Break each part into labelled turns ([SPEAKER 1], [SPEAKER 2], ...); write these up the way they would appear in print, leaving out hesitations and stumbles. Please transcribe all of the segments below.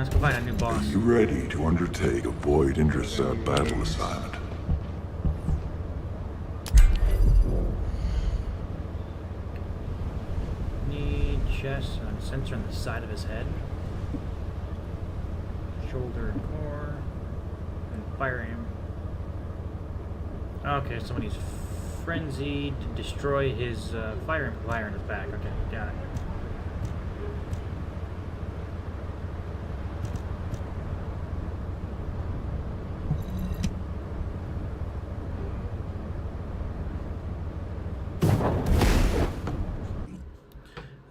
[SPEAKER 1] let's go find a new boss.
[SPEAKER 2] Are you ready to undertake a Void Intercept battle assignment?
[SPEAKER 1] Need chest and a sensor on the side of his head. Shoulder and core. And fire aim. Okay, so when he's frenzied, to destroy his fire amplifier in his back. Okay, got it.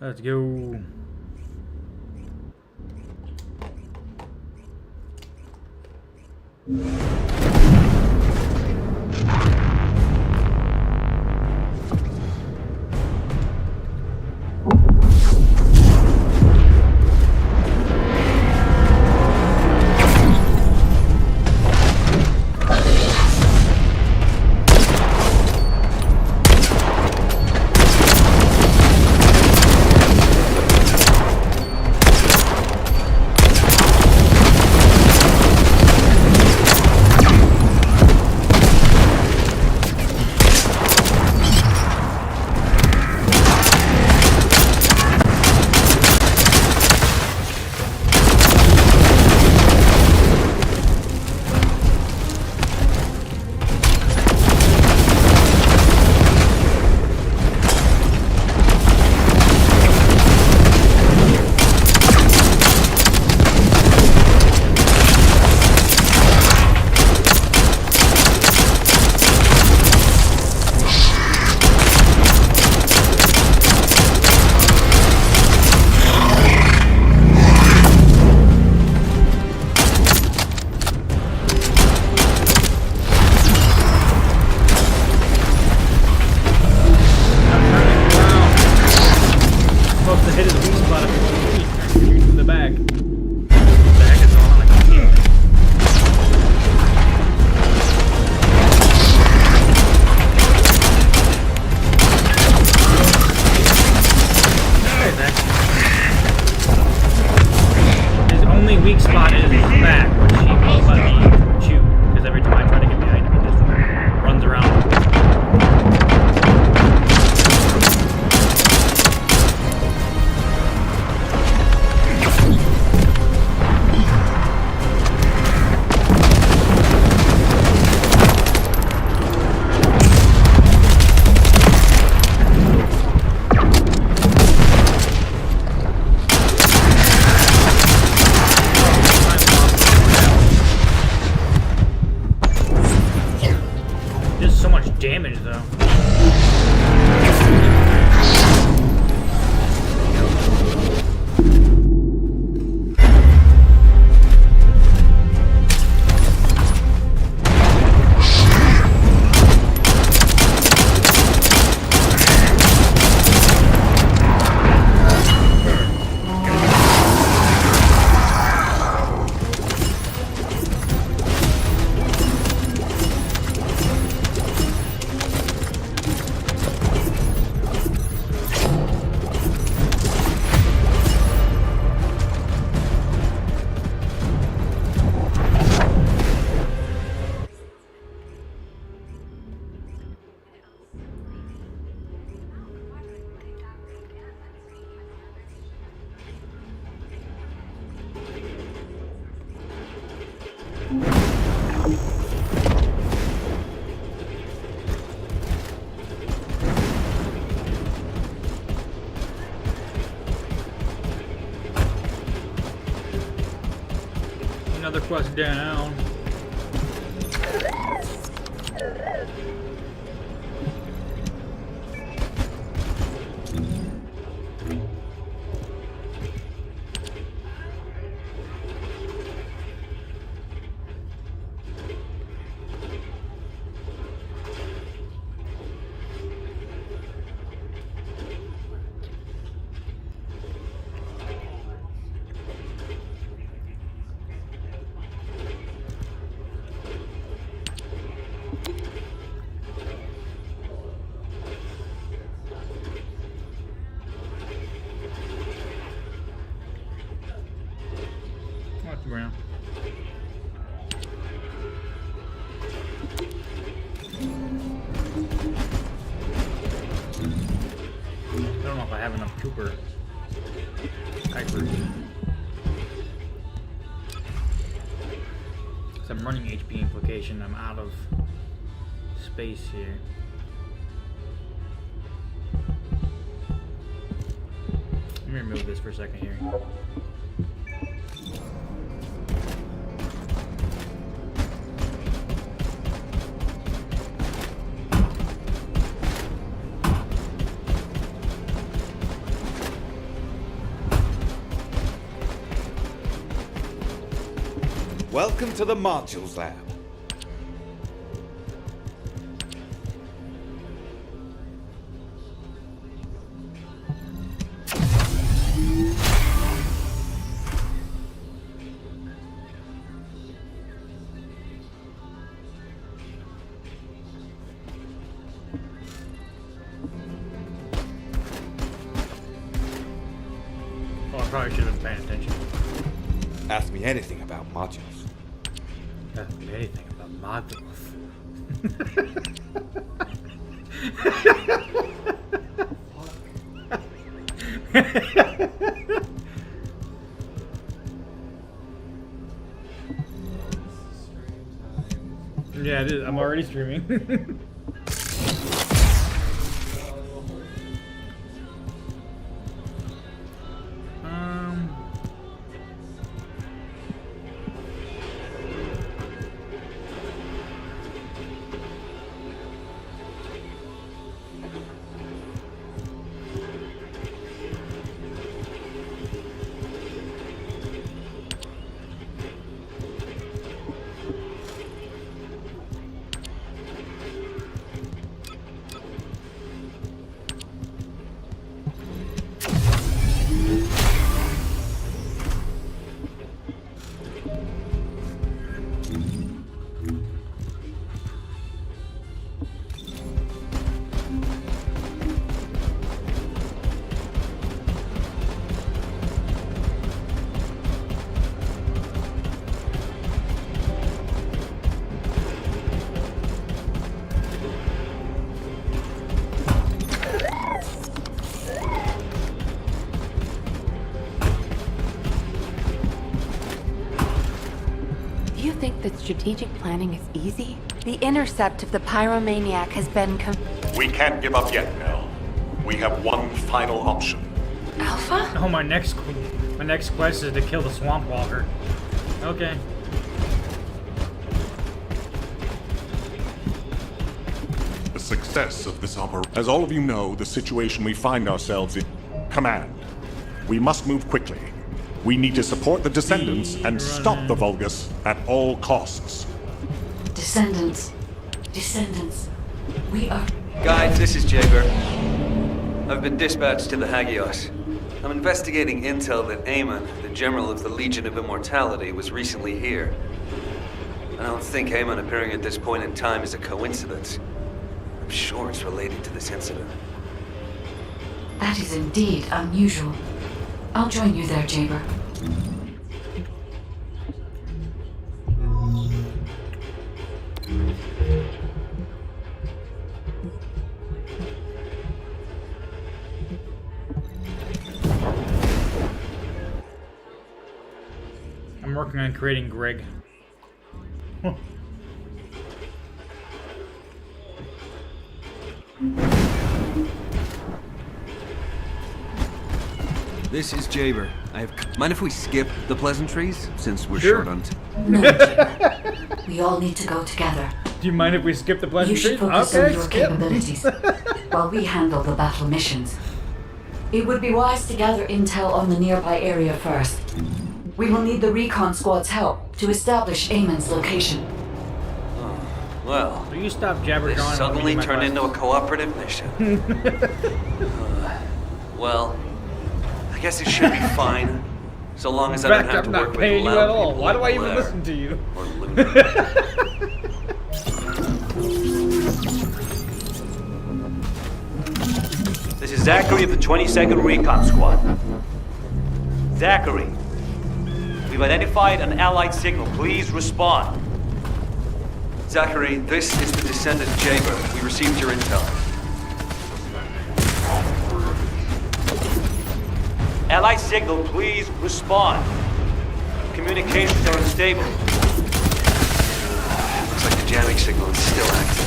[SPEAKER 1] Let's go. Damage though. Another quest down. don't know if I have enough Cooper Kuipers. So I'm running HP implication. I'm out of space here. Let me remove this for a second here.
[SPEAKER 3] Welcome to the Modules Lab.
[SPEAKER 1] Oh, I probably should have been paying attention.
[SPEAKER 3] Ask me anything about modules.
[SPEAKER 1] Ask me anything about modules. Yeah, it is. I'm already streaming.
[SPEAKER 4] You think that strategic planning is easy? The intercept of the pyromaniac has been
[SPEAKER 5] We can't give up yet, Nell. We have one final option.
[SPEAKER 4] Alpha?
[SPEAKER 1] Oh, my next quest is to kill the Swamp Walker. Okay.
[SPEAKER 5] The success of this operation. As all of you know, the situation we find ourselves in. Command. We must move quickly. We need to support the Descendants and stop the Vulgus at all costs.
[SPEAKER 6] Descendants. We are...
[SPEAKER 7] Guys, this is Jaeger. I've been dispatched to the Hagios. I'm investigating intel that Aemon, the General of the Legion of Immortality, was recently here. I don't think Aemon appearing at this point in time is a coincidence. I'm sure it's related to this incident.
[SPEAKER 6] That is indeed unusual. I'll join you there, Jaber.
[SPEAKER 1] I'm working on creating Greg.
[SPEAKER 7] This is Jaber. Mind if we skip the pleasantries, since we're
[SPEAKER 1] Sure.
[SPEAKER 7] short on
[SPEAKER 6] No, Jaber. We all need to go together.
[SPEAKER 1] Do you mind if we skip the
[SPEAKER 6] You
[SPEAKER 1] pleasantries?
[SPEAKER 6] should focus on
[SPEAKER 1] Okay,
[SPEAKER 6] your
[SPEAKER 1] skip.
[SPEAKER 6] capabilities, while we handle the battle missions. It would be wise to gather intel on the nearby area first. We will need the recon squad's help to establish Aemon's location.
[SPEAKER 7] Well,
[SPEAKER 1] Will you stop jabber
[SPEAKER 7] this
[SPEAKER 1] jawing?
[SPEAKER 7] suddenly turned into a cooperative mission. Well, I guess it should be fine. So long as I
[SPEAKER 1] In
[SPEAKER 7] don't
[SPEAKER 1] fact,
[SPEAKER 7] have
[SPEAKER 1] I'm
[SPEAKER 7] to work
[SPEAKER 1] not
[SPEAKER 7] with
[SPEAKER 1] paying you
[SPEAKER 7] loud
[SPEAKER 1] at all.
[SPEAKER 7] people
[SPEAKER 1] Why do
[SPEAKER 7] like
[SPEAKER 1] I even
[SPEAKER 7] Blair
[SPEAKER 1] listen to you?
[SPEAKER 7] or Luna.
[SPEAKER 8] This is Zachary of the 22nd Recon Squad. Zachary, we've identified an allied signal. Please respond.
[SPEAKER 7] Zachary, this is the Descendant Jaber. We received your intel.
[SPEAKER 8] Allied signal, please respond. Communications are unstable.
[SPEAKER 7] Looks like the jamming signal is still active.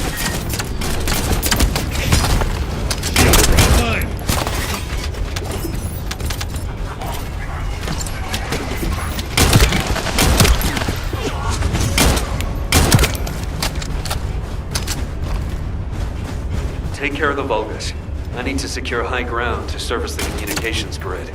[SPEAKER 7] Take care of the Vulgus. I need to secure high ground to service the communications grid.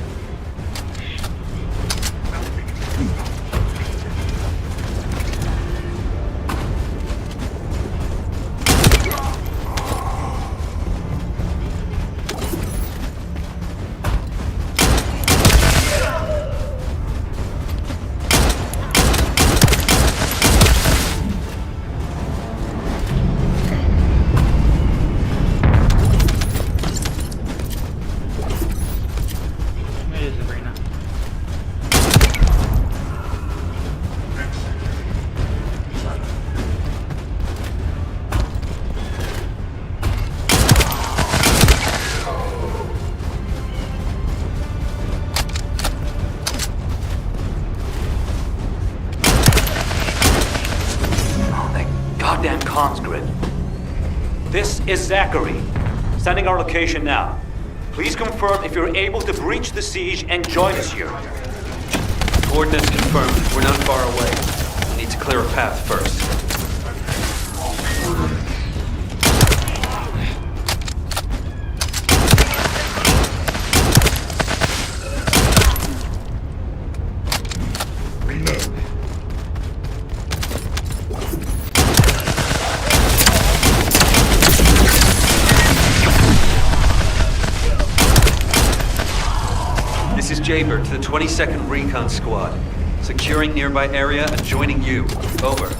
[SPEAKER 8] Goddamn comms grid. This is Zachary. Sending our location now. Please confirm if you're able to breach the siege and join us here.
[SPEAKER 7] Coordinates confirmed. We're not far away. We need to clear a path first. This is Jaber to the 22nd Recon Squad. Securing nearby area and joining you. Over.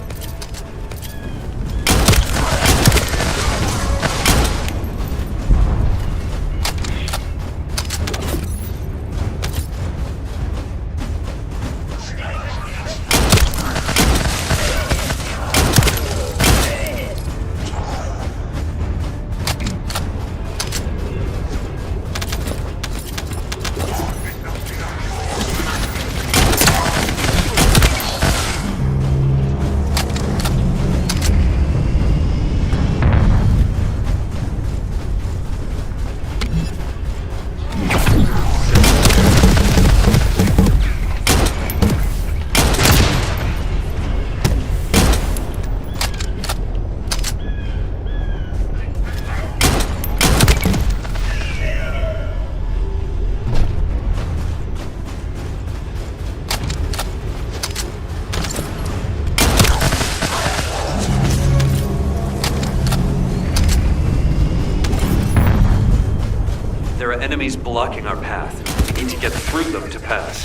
[SPEAKER 7] There are enemies blocking our path. We need to get through them to pass.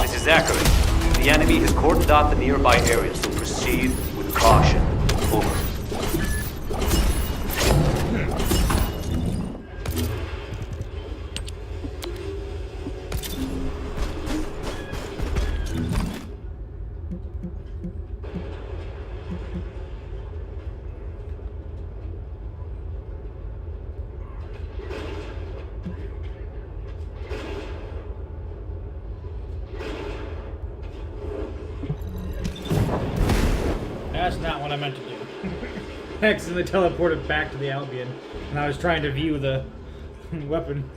[SPEAKER 8] This is Zachary. The enemy has cordoned off the nearby areas, so proceed with caution. Over.
[SPEAKER 1] That's not what I meant to do. I accidentally teleported back to the Albion, and I was trying to view the weapon.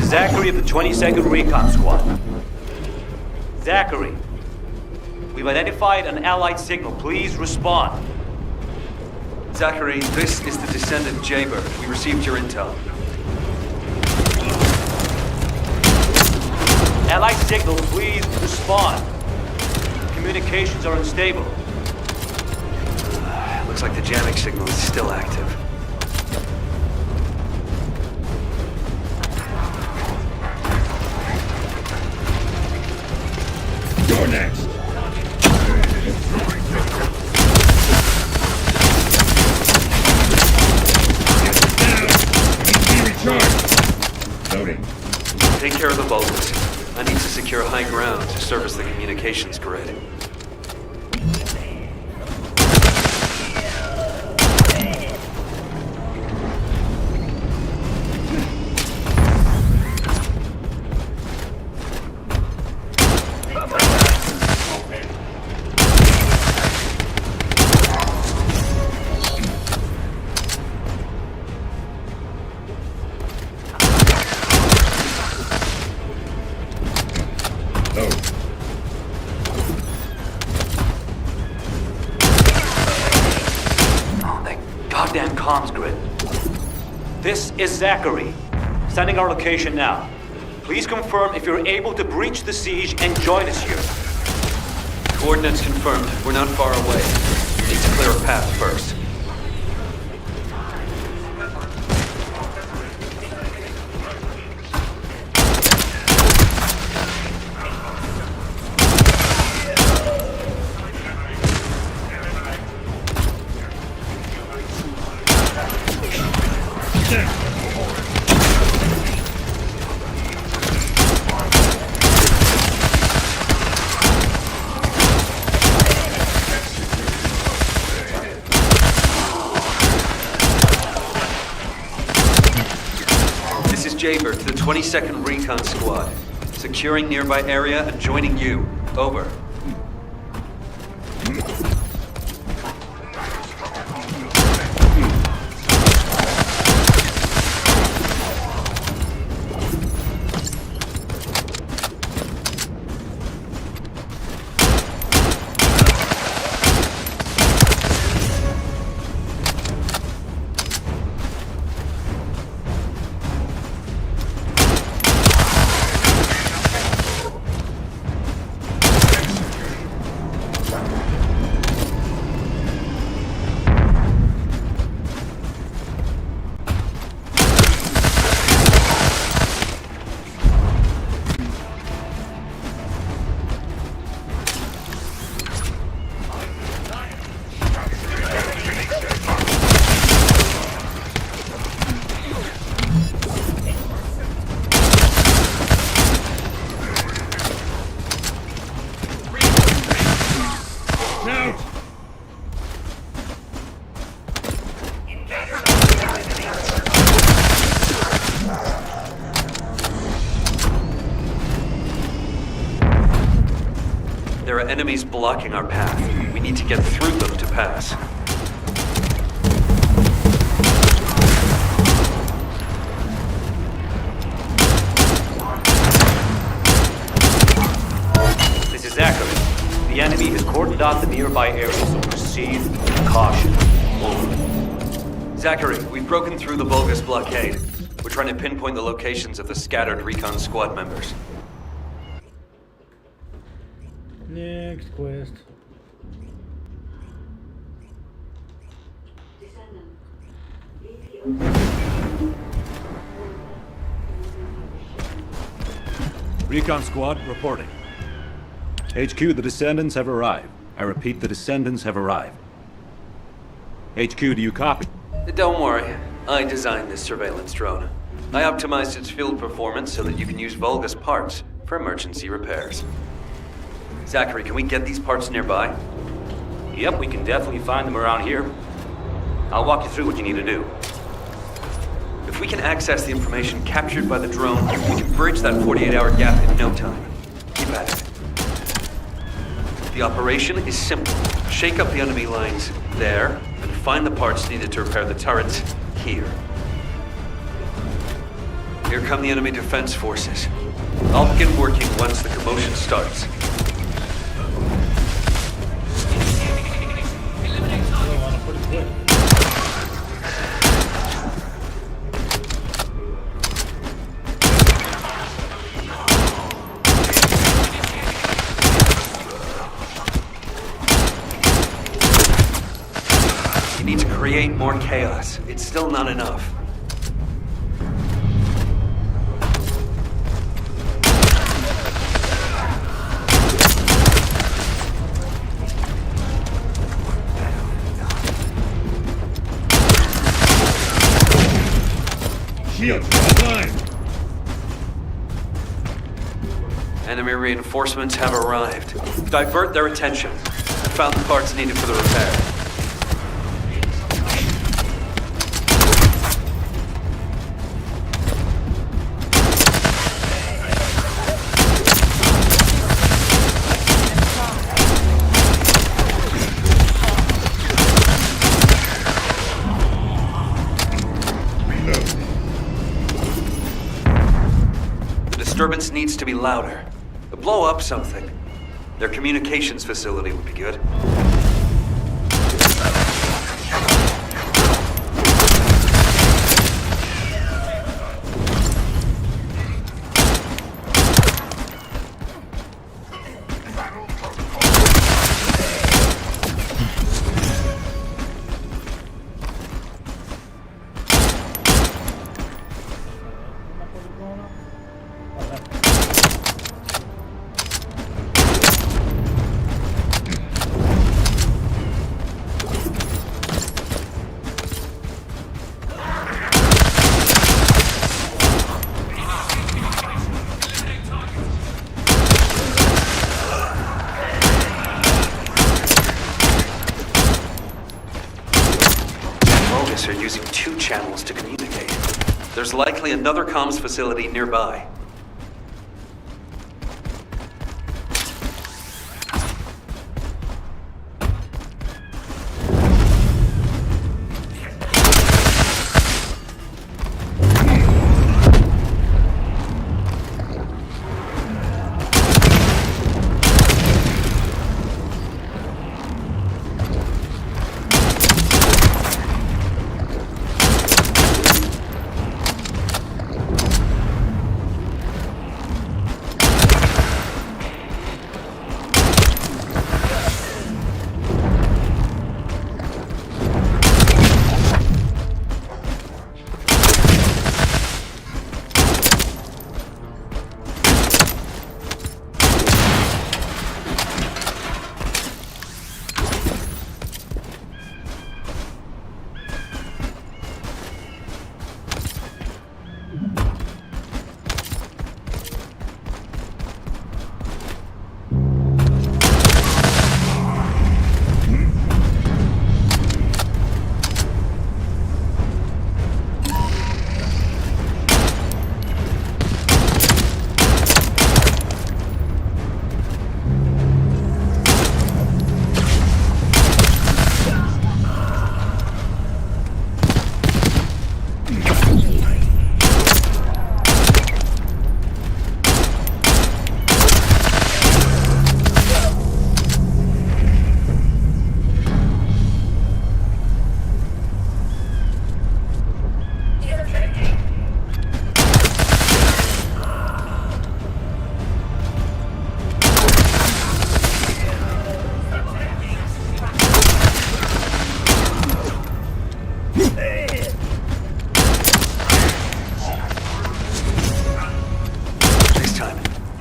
[SPEAKER 8] is Zachary of the 22nd Recon Squad. Zachary, we've identified an Allied signal. Please respond.
[SPEAKER 7] Zachary, this is the Descendant Jaber. We received your intel.
[SPEAKER 8] Allied signal, please respond. Communications are unstable.
[SPEAKER 7] Looks like the jamming signal is still active.
[SPEAKER 2] You're next. Loading.
[SPEAKER 7] Take care of the Vulgus. I need to secure high ground to service the communications grid.
[SPEAKER 8] Goddamn comms grid. This is Zachary. Sending our location now. Please confirm if you're able to breach the siege and join us here.
[SPEAKER 7] Coordinates confirmed. We're not far away. Need to clear a path first. Jaber to the 22nd Recon Squad. Securing nearby area and joining you. Over. There are enemies blocking our path. We need to get through them to pass.
[SPEAKER 8] This is Zachary. The enemy has cordoned off the nearby area, so proceed with caution. Over.
[SPEAKER 7] Zachary, we've broken through the Vulgus blockade. We're trying to pinpoint the locations of the scattered Recon Squad members.
[SPEAKER 1] Next quest.
[SPEAKER 9] Recon Squad reporting. HQ, the Descendants have arrived. I repeat, the Descendants have arrived. HQ, do you copy?
[SPEAKER 7] Don't worry. I designed this surveillance drone. I optimized its field performance so that you can use Vulgus parts for emergency repairs. Zachary, can we get these parts nearby?
[SPEAKER 8] Yep, we can definitely find them around here. I'll walk you through what you need to do.
[SPEAKER 7] If we can access the information captured by the drone, we can bridge that 48-hour gap in no time. Keep at it. The operation is simple. Shake up the enemy lines there, and find the parts needed to repair the turrets here. Here come the enemy defense forces. I'll begin working once the commotion starts.
[SPEAKER 1] I want to put it quick.
[SPEAKER 7] You need to create more chaos. It's still not enough.
[SPEAKER 5] Shields online.
[SPEAKER 7] Enemy reinforcements have arrived. Divert their attention. I found the parts needed for the repair. Disturbance needs to be louder. Blow up something. Their communications facility would be good. Are using 2 channels to communicate. There's likely another comms facility nearby.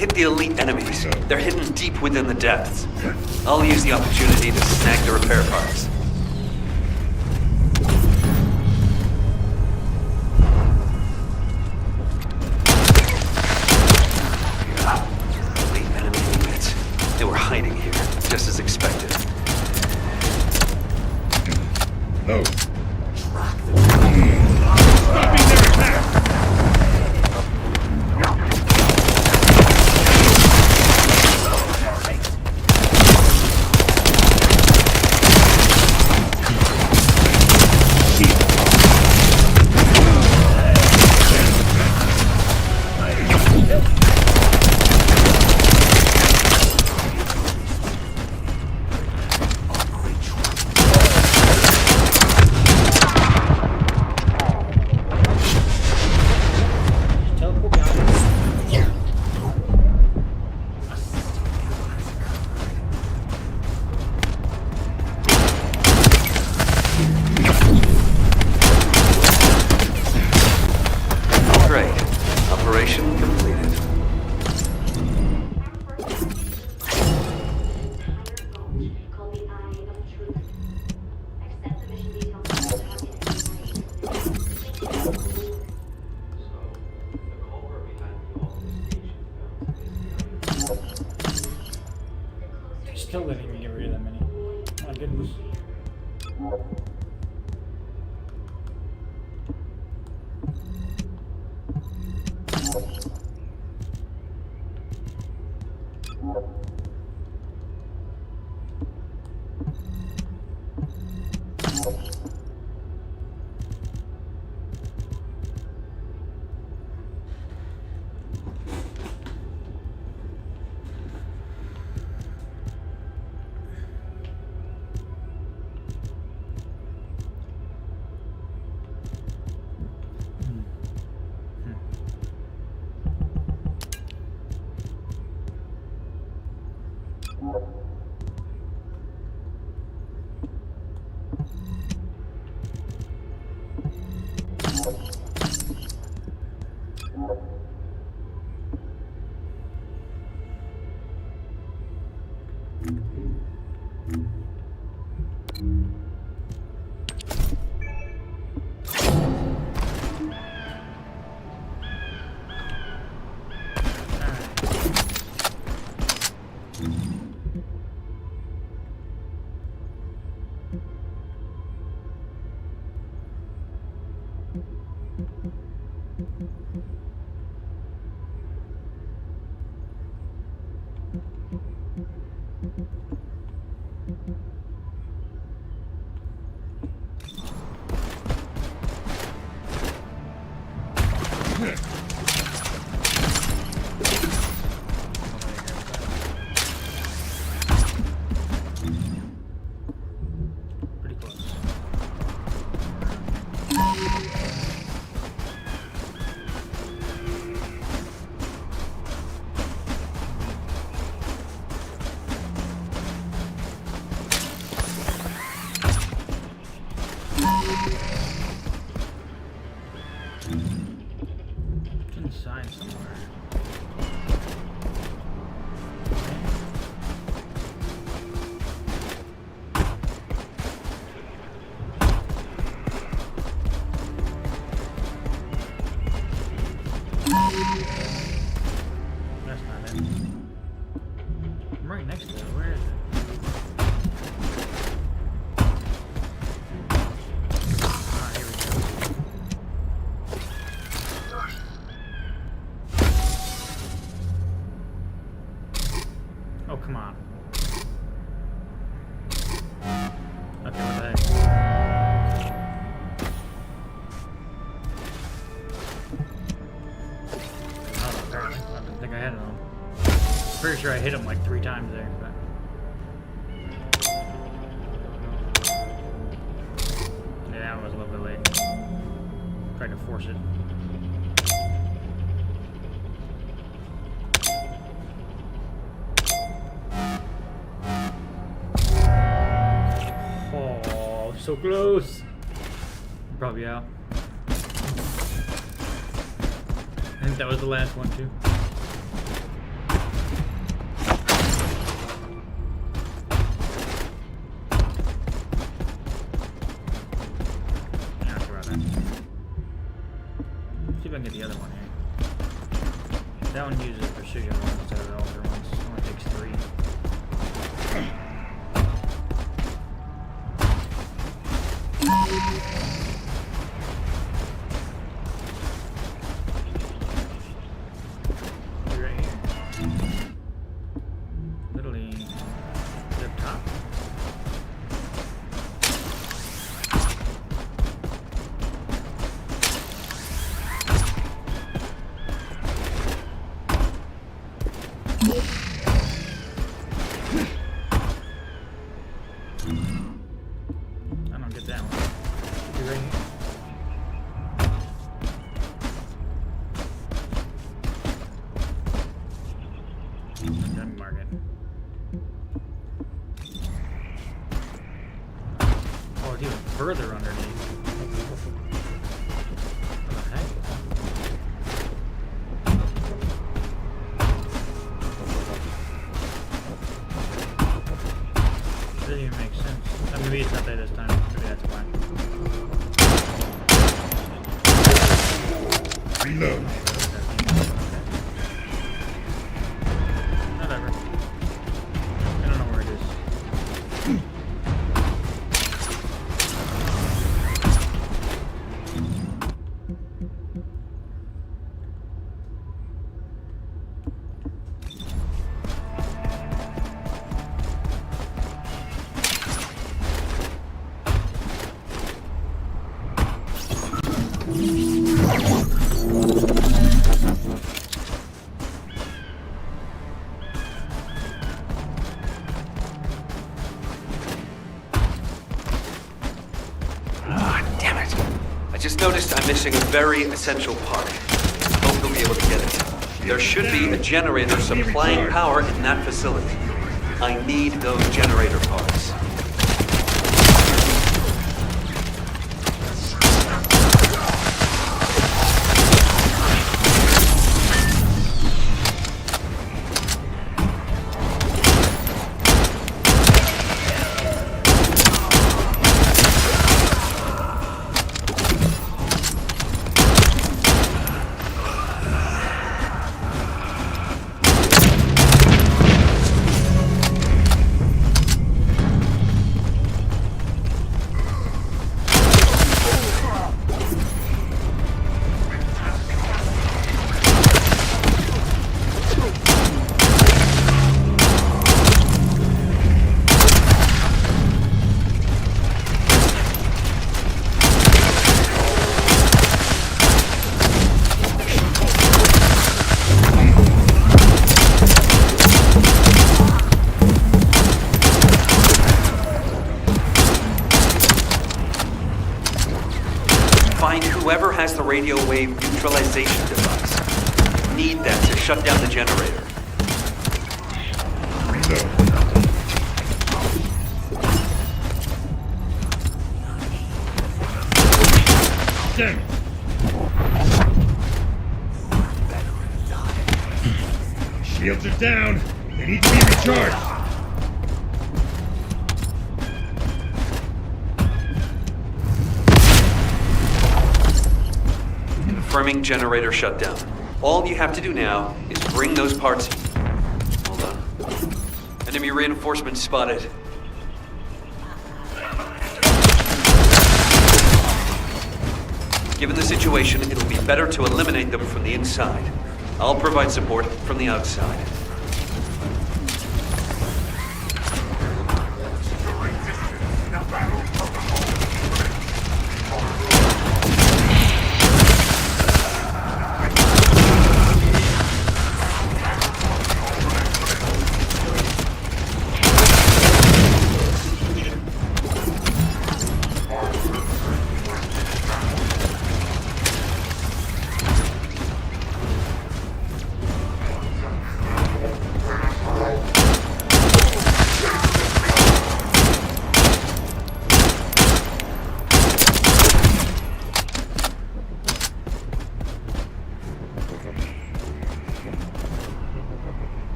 [SPEAKER 7] Hit the elite enemies. They're hidden deep within the depths. I'll use the opportunity to snag the repair parts. Elite enemy units. They were hiding here, just as expected.
[SPEAKER 5] No.
[SPEAKER 1] Pretty close. It's inside somewhere. That's not it. I'm right next to it. Where is it? Ah, here we go. Oh, come on. Okay, what the heck? Oh, apparently. I didn't think I had it on. Pretty sure I hit him like 3 times there, but... Yeah, I was a little bit late. Tried to force it. Oh, so close. I'm probably out. I think that was the last one too. Yeah, I'll about that. See if I can get the other one here. That one uses precision ones instead of the ultra ones. It only takes 3. Right here. Literally up top. I don't get that one. Be right here. Doesn't mark it. Oh, it's even further underneath. What the heck? Doesn't even make sense. Maybe it's not there this time. Maybe that's why.
[SPEAKER 2] Reload.
[SPEAKER 1] Whatever. I don't know where it is.
[SPEAKER 7] Damn it. I just noticed I'm missing a very essential part. Hope you'll be able to get it. There should be a generator supplying power in that facility. I need those generator parts. has the radio wave neutralization device. Need that to shut down the generator.
[SPEAKER 1] Damn it.
[SPEAKER 10] Shields are down. They need to be recharged.
[SPEAKER 7] Confirming generator shutdown. All you have to do now is bring those parts. Hold on. Enemy reinforcements spotted. Given the situation, it'll be better to eliminate them from the inside. I'll provide support from the outside.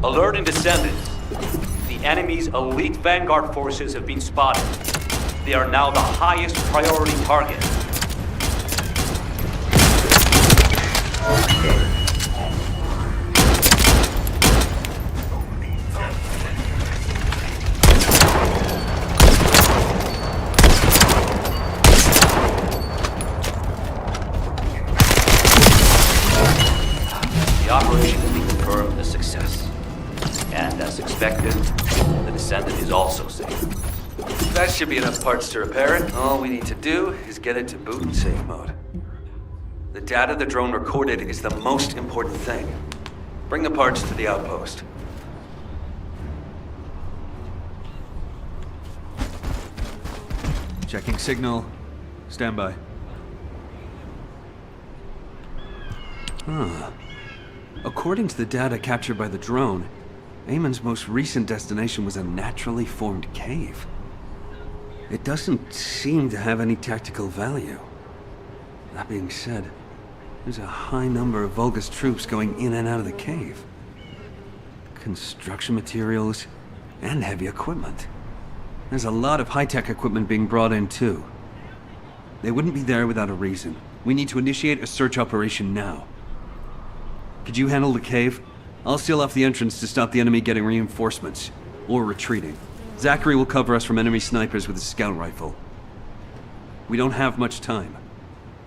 [SPEAKER 8] Alert and Descendant. The enemy's elite vanguard forces have been spotted. They are now the highest priority target. The operation has been confirmed a success. And as expected, the Descendant is also safe.
[SPEAKER 7] That should be enough parts to repair it. All we need to do is get it to boot and save mode. The data the drone recorded is the most important thing. Bring the parts to the outpost.
[SPEAKER 3] Checking signal. Stand by.
[SPEAKER 11] According to the data captured by the drone, Eamon's most recent destination was a naturally formed cave. It doesn't seem to have any tactical value. That being said, there's a high number of Vulgus troops going in and out of the cave. Construction materials and heavy equipment. There's a lot of high-tech equipment being brought in too. They wouldn't be there without a reason. We need to initiate a search operation now. Could you handle the cave? I'll seal off the entrance to stop the enemy getting reinforcements. Or retreating. Zachary will cover us from enemy snipers with his scout rifle. We don't have much time.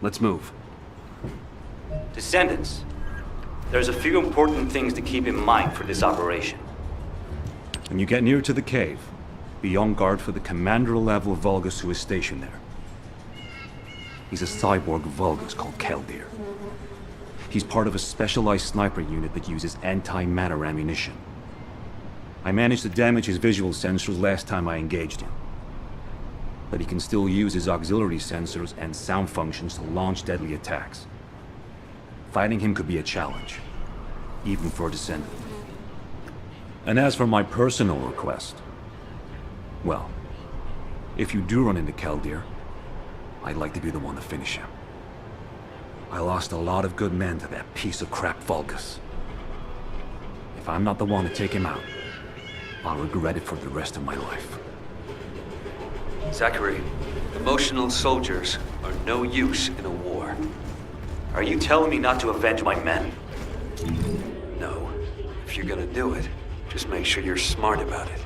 [SPEAKER 11] Let's move.
[SPEAKER 8] Descendants, there's a few important things to keep in mind for this operation.
[SPEAKER 9] When you get near to the cave, be on guard for the commander-level Vulgus who is stationed there. He's a cyborg Vulgus called Keldir. He's part of a specialized sniper unit that uses anti-matter ammunition. I managed to damage his visual sensors last time I engaged him. But he can still use his auxiliary sensors and sound functions to launch deadly attacks. Fighting him could be a challenge, even for a Descendant. And as for my personal request, well, if you do run into Keldir, I'd like to be the one to finish him. I lost a lot of good men to that piece of crap Vulgus. If I'm not the one to take him out, I'll regret it for the rest of my life.
[SPEAKER 7] Zachary, emotional soldiers are no use in a war.
[SPEAKER 8] Are you telling me not to avenge my men?
[SPEAKER 7] No. If you're gonna do it, just make sure you're smart about it.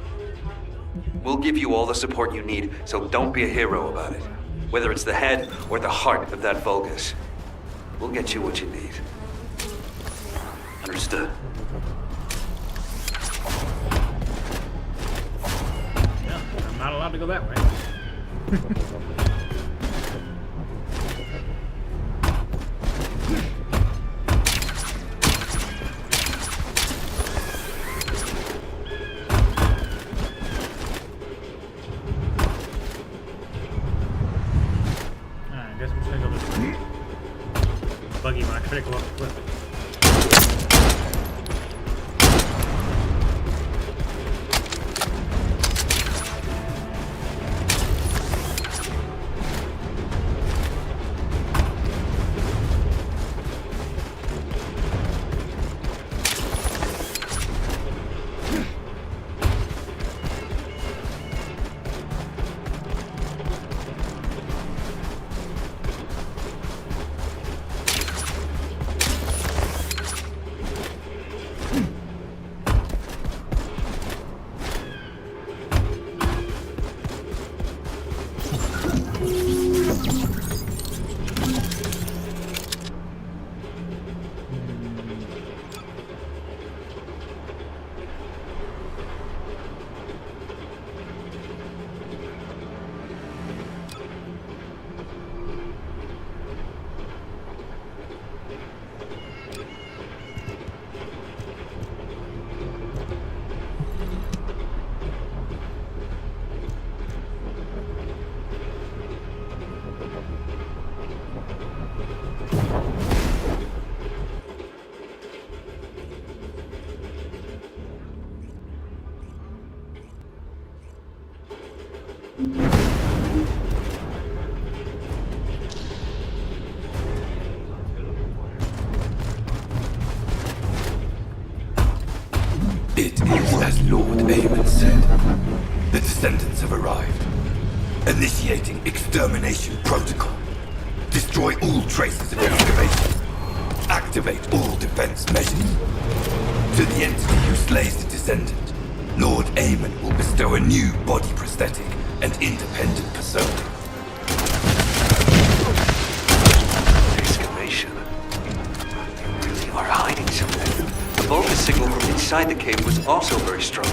[SPEAKER 7] We'll give you all the support you need, so don't be a hero about it. Whether it's the head or the heart of that Vulgus. We'll get you what you need. Understood.
[SPEAKER 1] Yeah, I'm not allowed to go that way. I guess I'm just gonna go this way. Buggy when I critical up the cliff.
[SPEAKER 12] It is as Lord Amon said. The Descendants have arrived. Initiating extermination protocol. Destroy all traces of excavation. Activate all defense measures. To the entity who slays the Descendant, Lord Amon will bestow a new body prosthetic and independent persona.
[SPEAKER 7] Excavation. They really are hiding something. The Vulgus signal from inside the cave was also very strong.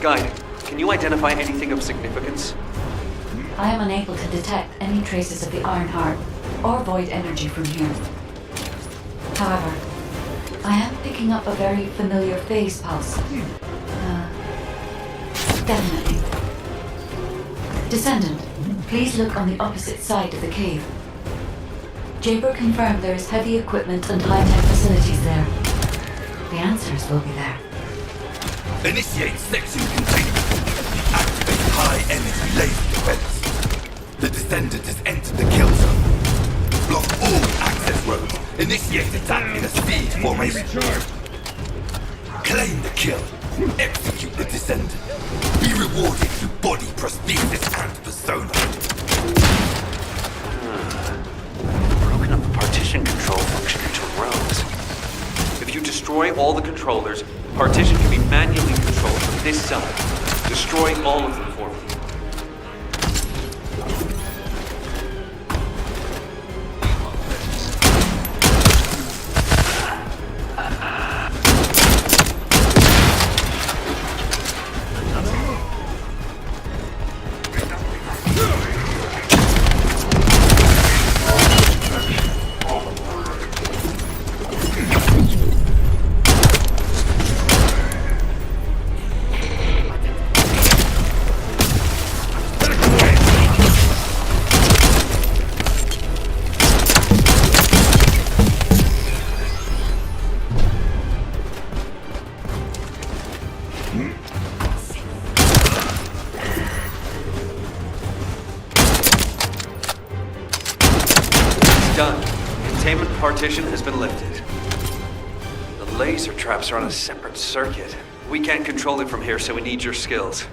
[SPEAKER 7] Guide, can you identify anything of significance?
[SPEAKER 6] I am unable to detect any traces of the Iron Heart or void energy from here. However, I am picking up a very familiar phase pulse. Definitely. Descendant, please look on the opposite side of the cave. Jaber confirmed there is heavy equipment and high-tech facilities there. The answers will be there.
[SPEAKER 12] Initiate section containment. Activate high-energy laser defense. The Descendant has entered the kill zone. Block all access roads. Initiate attack in a siege formation. Claim the kill. Execute the Descendant. Be rewarded through body prosthesis and persona.
[SPEAKER 7] Broken up the partition control function into rows. If you destroy all the controllers, partition can be manually controlled from this side. Destroy all of them for me. containment partition has been lifted. The laser traps are on a separate circuit. We can't control it from here, so we need your skills.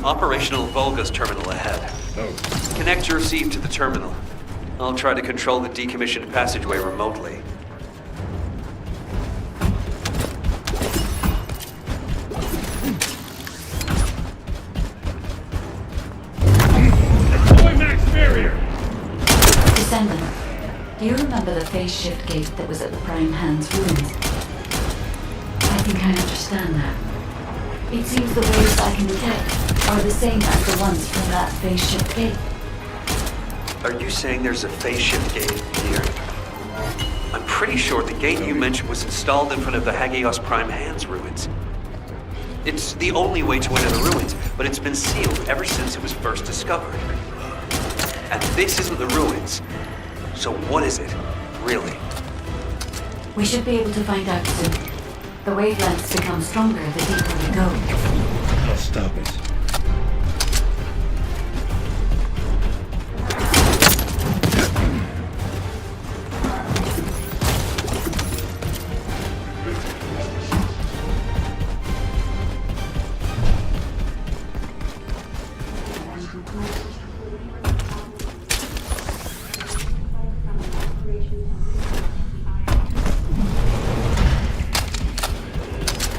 [SPEAKER 7] Operational Volga's terminal ahead. Connect your receive to the terminal. I'll try to control the decommissioned passageway remotely.
[SPEAKER 10] Deploy max barrier!
[SPEAKER 6] Descendant, do you remember the phase shift gate that was at the Prime Hand's ruins? I think I understand that. It seems the waves I can detect are the same as the ones from that phase shift gate.
[SPEAKER 7] Are you saying there's a phase shift gate here? I'm pretty sure the gate you mentioned was installed in front of the Hagios Prime Hand's ruins. It's the only way to enter the ruins, but it's been sealed ever since it was first discovered. And this isn't the ruins. So what is it, really?
[SPEAKER 6] We should be able to find out soon. The wavelengths become stronger the deeper we go.
[SPEAKER 10] I'll stop it.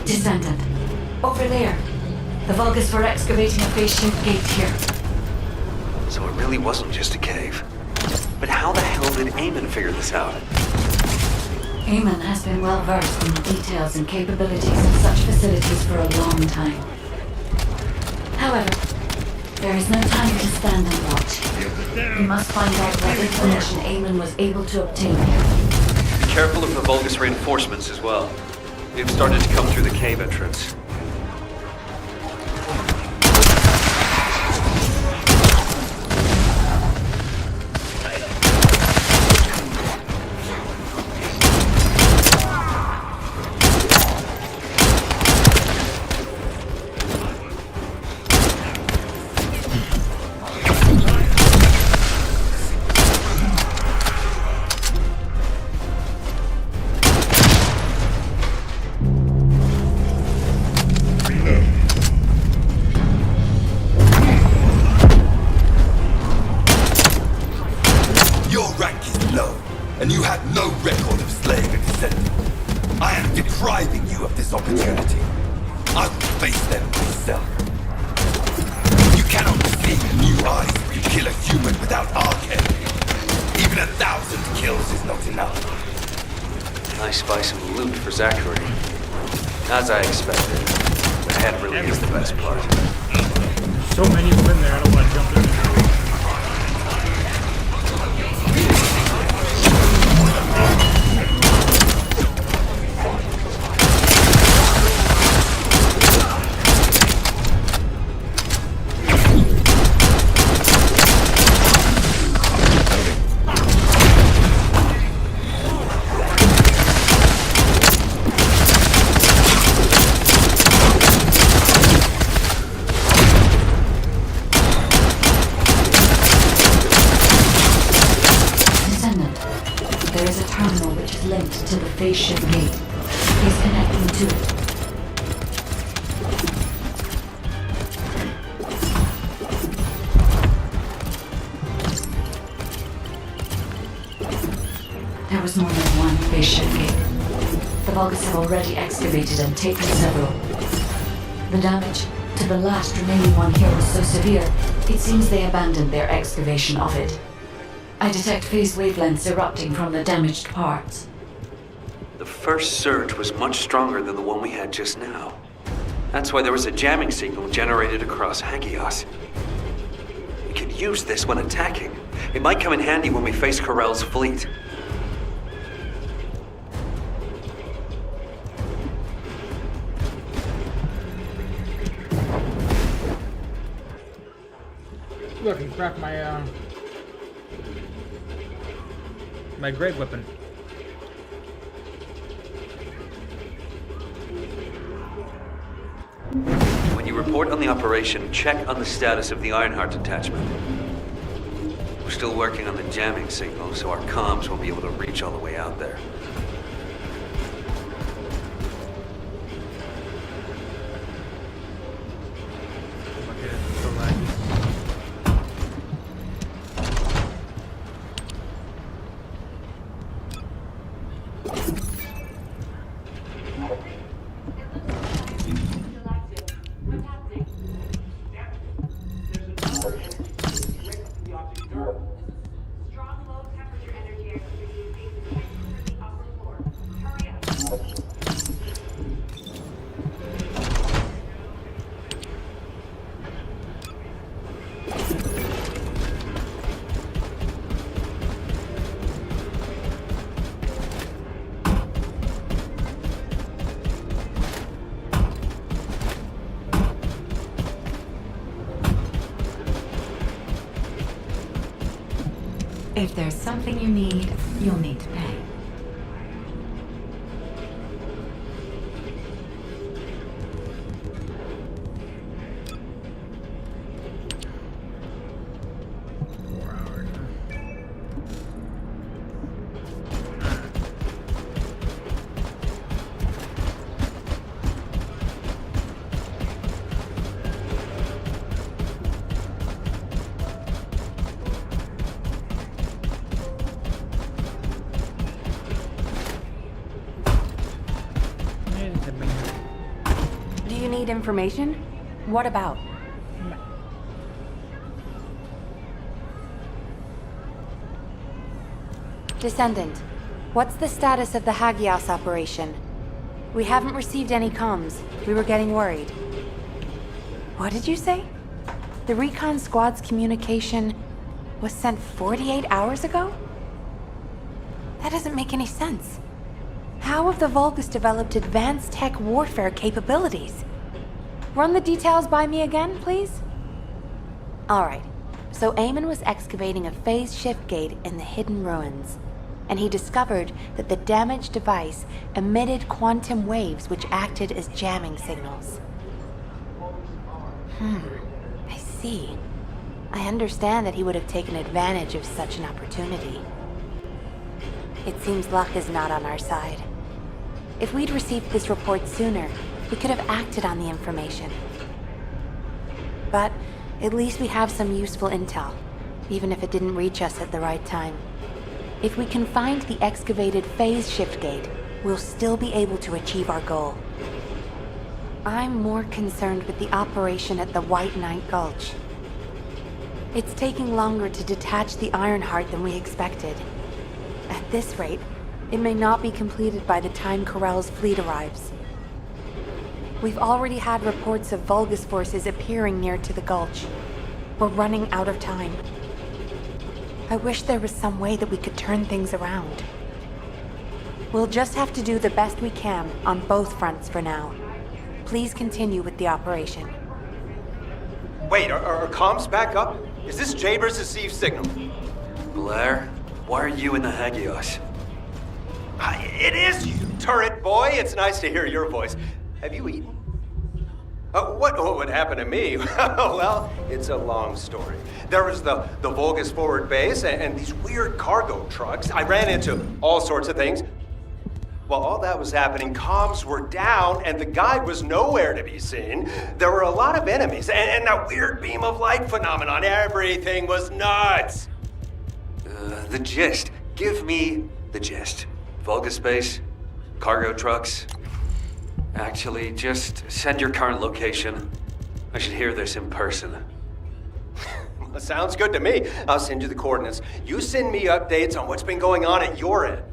[SPEAKER 6] Descendant. Over there. The Vulgus for excavating a phase shift gate here.
[SPEAKER 7] So it really wasn't just a cave. But how the hell did Eamon figure this out?
[SPEAKER 6] Eamon has been well versed in the details and capabilities of such facilities for a long time. However, there is no time to stand and watch. We must find out what information Eamon was able to obtain here.
[SPEAKER 7] Be careful of the Vulgus reinforcements as well. They've started to come through the cave entrance.
[SPEAKER 12] And you have no record of slaying a descendant. I am depriving you of this opportunity. I will face them myself. You cannot see new eyes if you kill a human without our care. Even 1,000 kills is not enough.
[SPEAKER 7] I spy some loot for Zachary. As I expected, the head really is the best part.
[SPEAKER 1] So many of them in there, I don't want to jump in there.
[SPEAKER 6] There's a terminal which is linked to the phase shift gate. He's connecting to it. There was more than one phase shift gate. The Vulgus have already excavated and taken several. The damage to the last remaining one here was so severe, it seems they abandoned their excavation of it. I detect phase wavelengths erupting from the damaged parts.
[SPEAKER 7] The first surge was much stronger than the one we had just now. That's why there was a jamming signal generated across Hagios. We could use this when attacking. It might come in handy when we face Corell's fleet.
[SPEAKER 1] Look, I can craft my my great weapon.
[SPEAKER 7] When you report on the operation, check on the status of the Ironheart detachment. We're still working on the jamming signal, so our comms won't be able to reach all the way out there.
[SPEAKER 6] If there's something you need, you'll need to pay.
[SPEAKER 4] Do you need information? What about? Descendant, what's the status of the Hagios operation? We haven't received any comms. We were getting worried. What did you say? The recon squad's communication was sent 48 hours ago? That doesn't make any sense. How have the Vulgus developed advanced tech warfare capabilities? Run the details by me again, please? Alright, so Eamon was excavating a phase shift gate in the hidden ruins, and he discovered that the damaged device emitted quantum waves which acted as jamming signals. I see. I understand that he would have taken advantage of such an opportunity. It seems luck is not on our side. If we'd received this report sooner, we could have acted on the information. But at least we have some useful intel, even if it didn't reach us at the right time. If we can find the excavated phase shift gate, we'll still be able to achieve our goal. I'm more concerned with the operation at the White Knight Gulch. It's taking longer to detach the Ironheart than we expected. At this rate, it may not be completed by the time Corell's fleet arrives. We've already had reports of Vulgus forces appearing near to the gulch. We're running out of time. I wish there was some way that we could turn things around. We'll just have to do the best we can on both fronts for now. Please continue with the operation.
[SPEAKER 13] Wait, are comms back up? Is this Jaber's received signal?
[SPEAKER 7] Blair, why are you in the Hagios?
[SPEAKER 13] It is you, turret boy. It's nice to hear your voice. Have you eaten? What would happen to me? Well, it's a long story. There was the Vulgus forward base and these weird cargo trucks. I ran into all sorts of things. While all that was happening, comms were down and the guide was nowhere to be seen. There were a lot of enemies and that weird beam of light phenomenon. Everything was nuts.
[SPEAKER 7] The gist. Give me the gist. Vulgus base, cargo trucks. Actually, just send your current location. I should hear this in person.
[SPEAKER 13] Sounds good to me. I'll send you the coordinates. You send me updates on what's been going on at your end.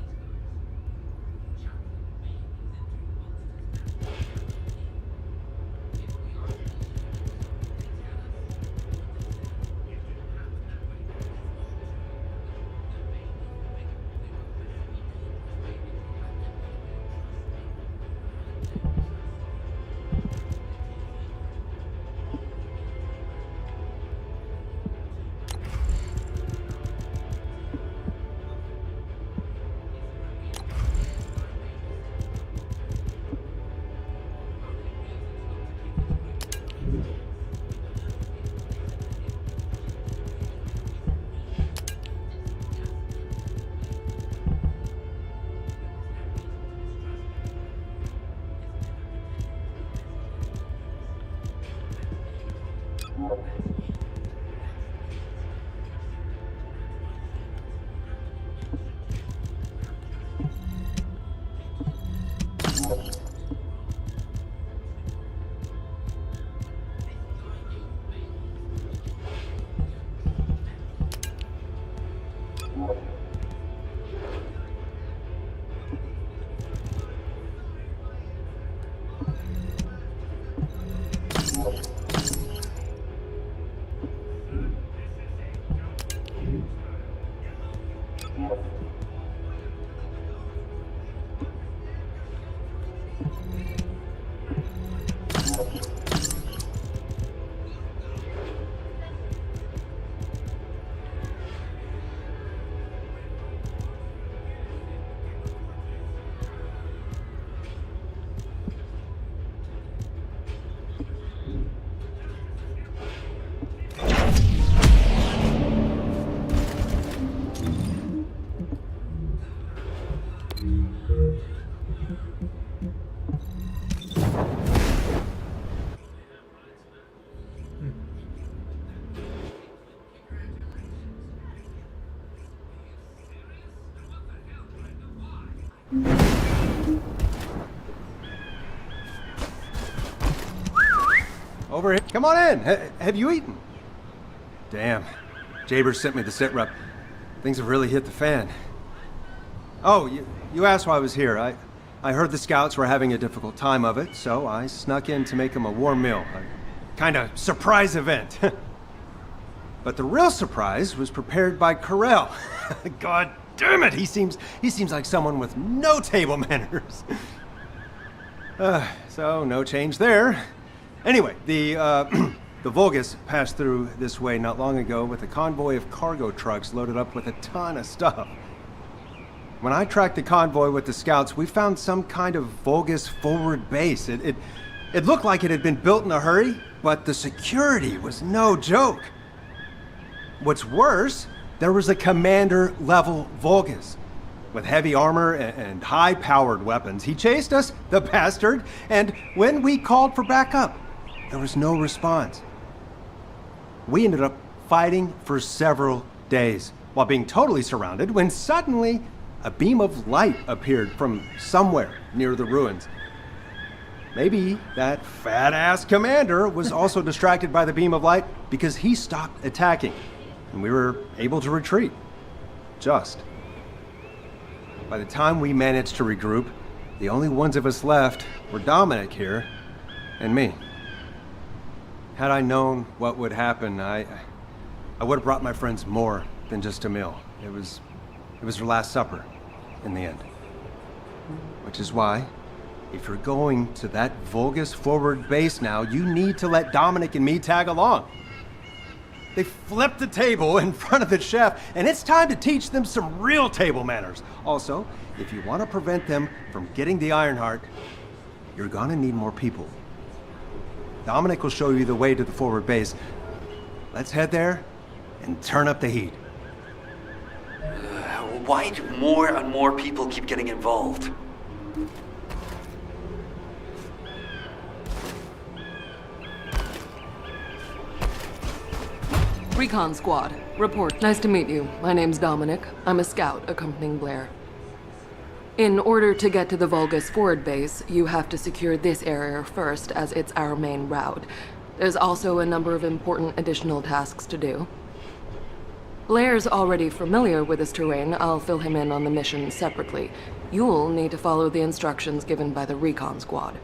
[SPEAKER 14] Over here. Come on in. Have you eaten? Damn. Jabers sent me the sit rep. Things have really hit the fan. Oh, you asked why I was here. I heard the scouts were having a difficult time of it, so I snuck in to make them a warm meal. A kind of surprise event. But the real surprise was prepared by Carell. God damn it, he seems like someone with no table manners. So no change there. Anyway, the Vulgus passed through this way not long ago with a convoy of cargo trucks loaded up with a ton of stuff. When I tracked the convoy with the scouts, we found some kind of Vulgus forward base. It looked like it had been built in a hurry, but the security was no joke. What's worse, there was a commander-level Vulgus with heavy armor and high-powered weapons. He chased us, the bastard, and when we called for backup, there was no response. We ended up fighting for several days while being totally surrounded when suddenly a beam of light appeared from somewhere near the ruins. Maybe that fat-ass commander was also distracted by the beam of light because he stopped attacking, and we were able to retreat. Just. By the time we managed to regroup, the only ones of us left were Dominic here and me. Had I known what would happen, I would have brought my friends more than just a meal. It was their last supper, in the end. Which is why, if you're going to that Vulgus forward base now, you need to let Dominic and me tag along. They flipped the table in front of the chef, and it's time to teach them some real table manners. Also, if you want to prevent them from getting the Ironheart, you're gonna need more people. Dominic will show you the way to the forward base. Let's head there and turn up the heat.
[SPEAKER 11] Why do more and more people keep getting involved?
[SPEAKER 15] Recon Squad, report. Nice to meet you. My name's Dominic. I'm a scout accompanying Blair. In order to get to the Vulgus forward base, you have to secure this area first, as it's our main route. There's also a number of important additional tasks to do. Blair's already familiar with this terrain. I'll fill him in on the mission separately. You'll need to follow the instructions given by the Recon Squad.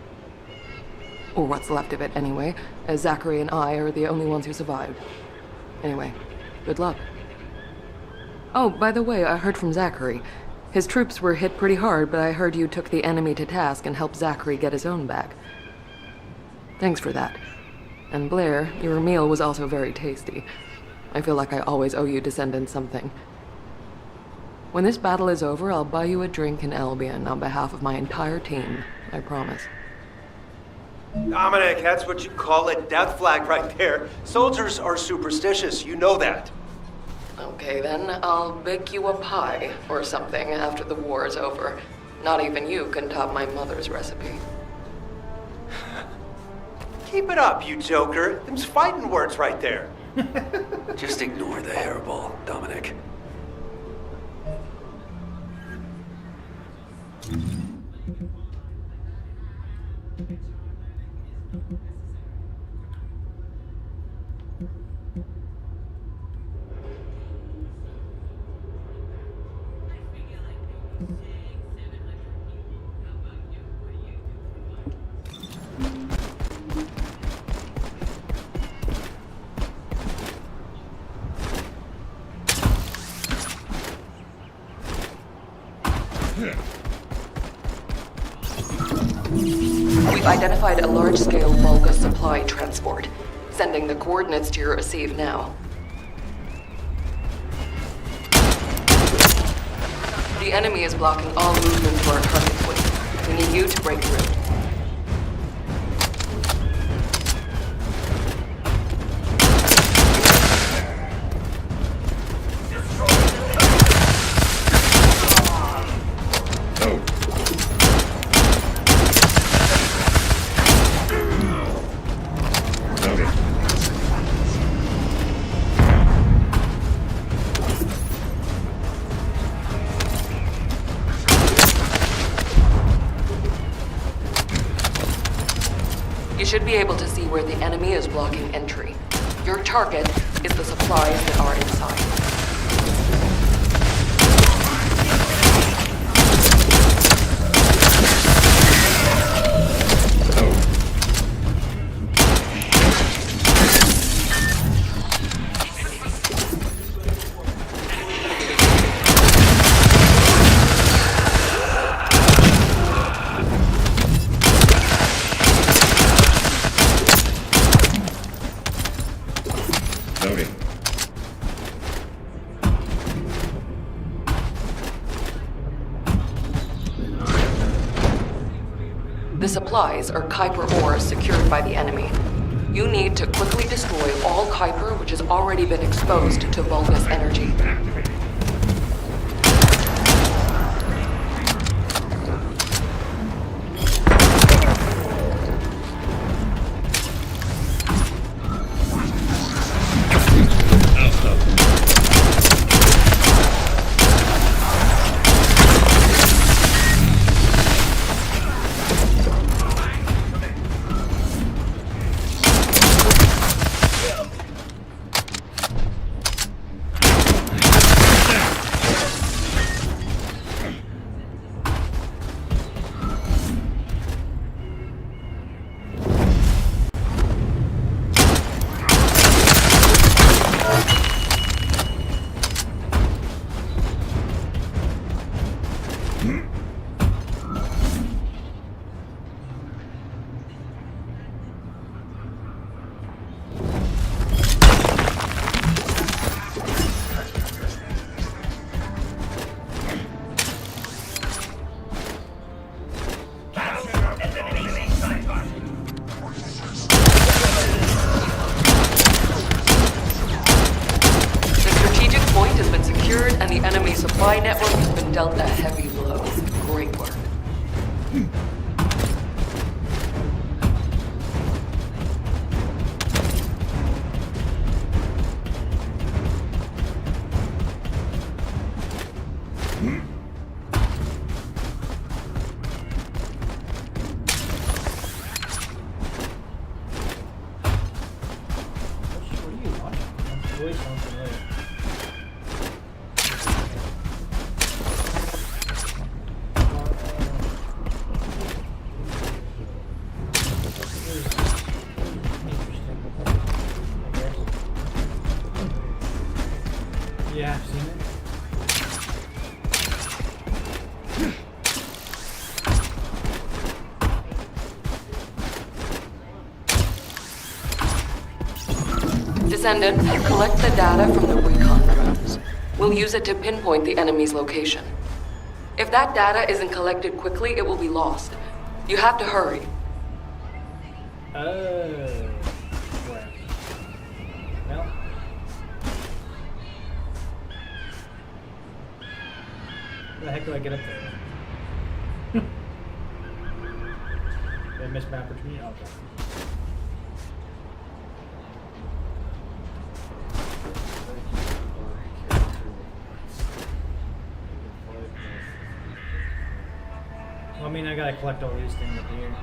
[SPEAKER 15] Or what's left of it, anyway, as Zachary and I are the only ones who survived. Anyway, good luck. Oh, by the way, I heard from Zachary. His troops were hit pretty hard, but I heard you took the enemy to task and helped Zachary get his own back. Thanks for that. And Blair, your meal was also very tasty. I feel like I always owe you Descendant something. When this battle is over, I'll buy you a drink in Albion on behalf of my entire team. I promise.
[SPEAKER 13] Dominic, that's what you call a death flag right there. Soldiers are superstitious, you know that.
[SPEAKER 15] Okay then, I'll bake you a pie or something after the war is over. Not even you can top my mother's recipe.
[SPEAKER 13] Keep it up, you joker. Them's fighting words right there.
[SPEAKER 11] Just ignore the hairball, Dominic.
[SPEAKER 15] We've identified a large-scale Vulgus supply transport. Sending the coordinates to your receive now. The enemy is blocking all movement to our target point. We need you to break through. You should be able to see where the enemy is blocking entry. Your target is the supplies that are inside. The supplies are Kuiper ore secured by the enemy. You need to quickly destroy all Kuiper which has already been exposed to Vulgus energy. Descendant, collect the data from the recon drones. We'll use it to pinpoint the enemy's location. If that data isn't collected quickly, it will be lost. You have to hurry.
[SPEAKER 1] Well. How the heck do I get up there? Did I miss my opportunity? Oh, okay. Well, I mean, I gotta collect all these things up here.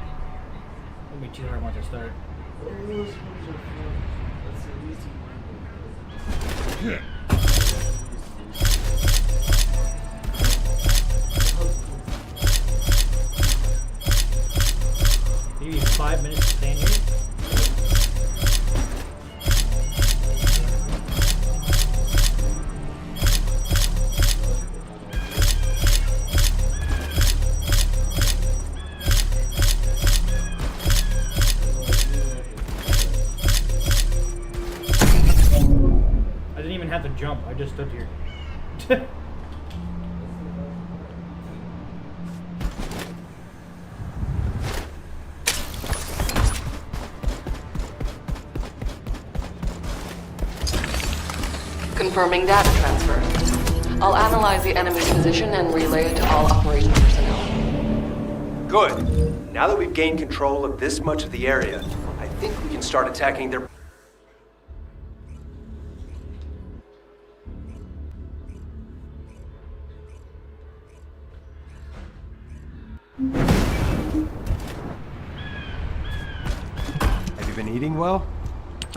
[SPEAKER 1] Won't be too hard once I start. Maybe 5 minutes to stand here. I didn't even have to jump, I just stood here.
[SPEAKER 15] Confirming data transfer. I'll analyze the enemy's position and relay it to all operation personnel.
[SPEAKER 13] Good. Now that we've gained control of this much of the area, I think we can start attacking their...
[SPEAKER 14] Have you been eating well?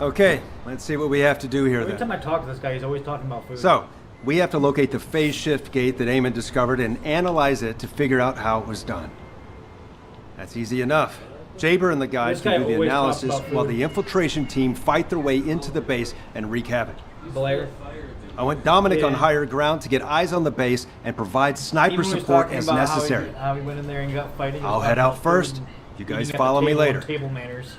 [SPEAKER 14] Okay, let's see what we have to do here
[SPEAKER 1] Every
[SPEAKER 14] then.
[SPEAKER 1] time I talk to this guy, he's always talking about food.
[SPEAKER 14] So, we have to locate the phase shift gate that Eamon discovered and analyze it to figure out how it was done. That's easy enough. Jaber and the guys
[SPEAKER 1] This guy
[SPEAKER 14] can do the
[SPEAKER 1] always talks
[SPEAKER 14] analysis
[SPEAKER 1] about
[SPEAKER 14] while
[SPEAKER 1] food.
[SPEAKER 14] the infiltration team fight their way into the base and wreak havoc.
[SPEAKER 1] Blair.
[SPEAKER 14] I want Dominic on
[SPEAKER 1] Yeah.
[SPEAKER 14] higher ground to get eyes on the base and provide sniper
[SPEAKER 1] Even when he was
[SPEAKER 14] support
[SPEAKER 1] talking
[SPEAKER 14] as
[SPEAKER 1] about
[SPEAKER 14] necessary.
[SPEAKER 1] How he went in there and got fighting. he was
[SPEAKER 14] I'll
[SPEAKER 1] talking
[SPEAKER 14] head out
[SPEAKER 1] about
[SPEAKER 14] first.
[SPEAKER 1] food.
[SPEAKER 14] You guys
[SPEAKER 1] Eating at
[SPEAKER 14] follow
[SPEAKER 1] the
[SPEAKER 14] me
[SPEAKER 1] table
[SPEAKER 14] later.
[SPEAKER 1] on Table manners.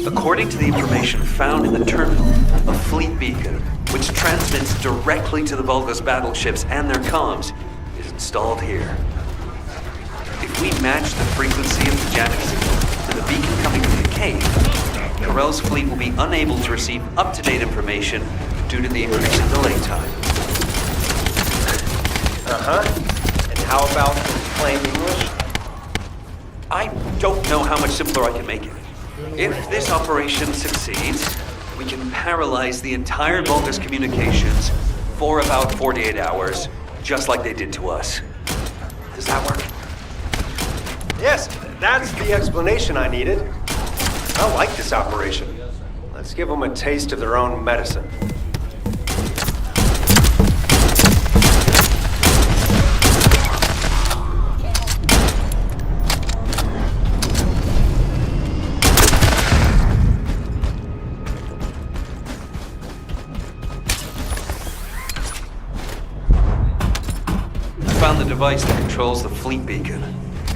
[SPEAKER 7] According to the information found in the terminal, a fleet beacon, which transmits directly to the Vulgus battleships and their comms, is installed here. If we match the frequency of the jamming signal to the beacon coming from the cave, Corell's fleet will be unable to receive up-to-date information due to the increase in delay time.
[SPEAKER 13] Uh-huh. And how about plain English?
[SPEAKER 7] I don't know how much simpler I can make it. If this operation succeeds, we can paralyze the entire Vulgus communications for about 48 hours, just like they did to us. Does that work?
[SPEAKER 13] Yes, that's the explanation I needed. I like this operation. Let's give them a taste of their own medicine.
[SPEAKER 7] Found the device that controls the fleet beacon.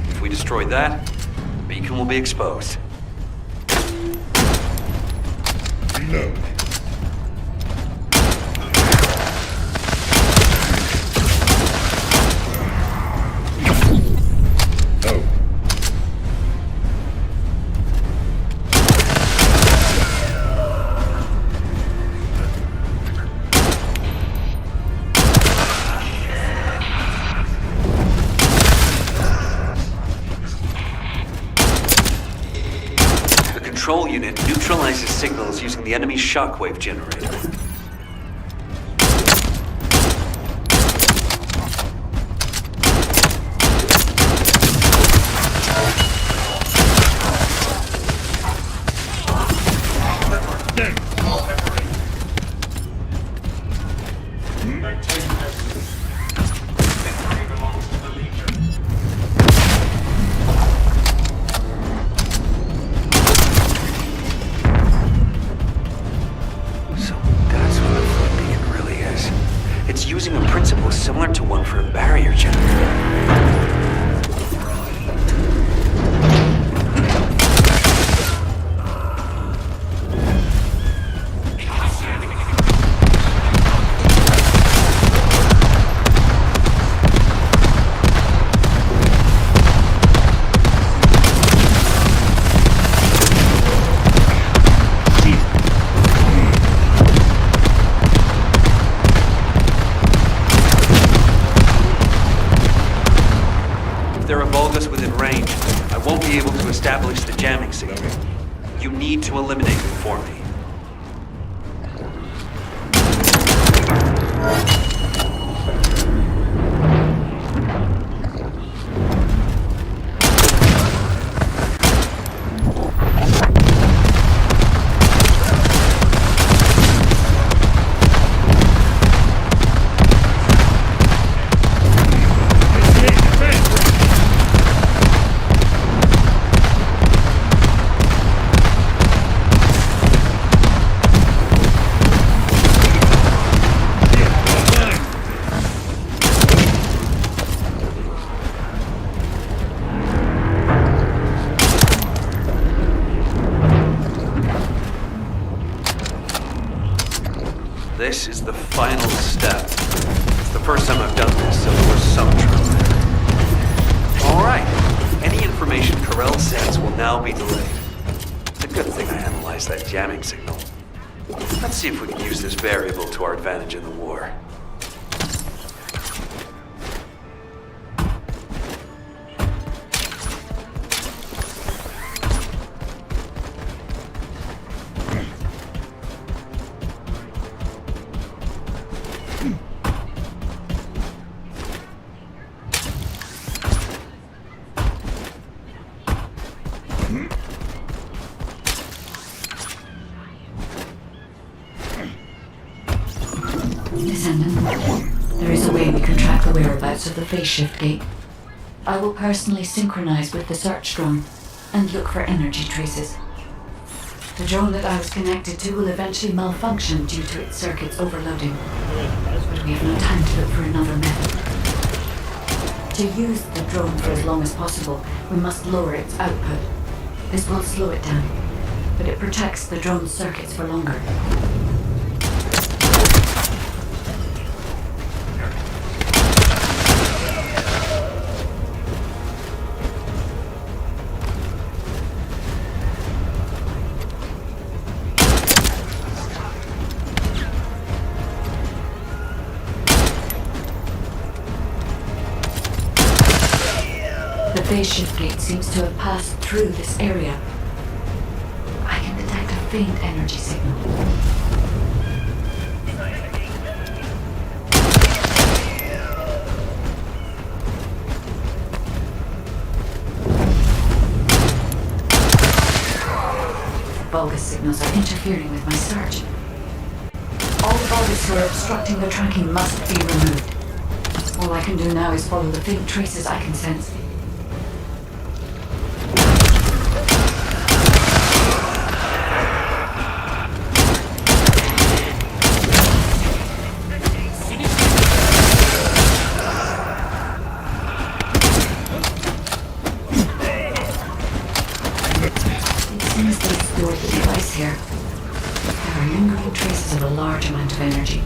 [SPEAKER 7] If we destroy that, the beacon will be exposed.
[SPEAKER 10] Reload. Oh.
[SPEAKER 7] control unit neutralizes signals using the enemy's shockwave generator. Using a principle similar to one for a barrier generator. Establish the jamming signal. You need to eliminate them for me. This is the final step. It's the first time I've done this, so there was some trouble there. Alright. Any information Corell sends will now be delayed. It's a good thing I analyzed that jamming signal. Let's see if we can use this variable to our advantage in the war.
[SPEAKER 6] Descendant, there is a way we can track the whereabouts of the phase shift gate. I will personally synchronize with the search drone and look for energy traces. The drone that I was connected to will eventually malfunction due to its circuits overloading. But we have no time to look for another method. To use the drone for as long as possible, we must lower its output. This will slow it down, but it protects the drone's circuits for longer. The phase shift gate seems to have passed through this area. I can detect a faint energy signal. Vulgus signals are interfering with my search. All the Vulgus who are obstructing the tracking must be removed. All I can do now is follow the faint traces I can sense. Here. There are lingering traces of a large amount of energy.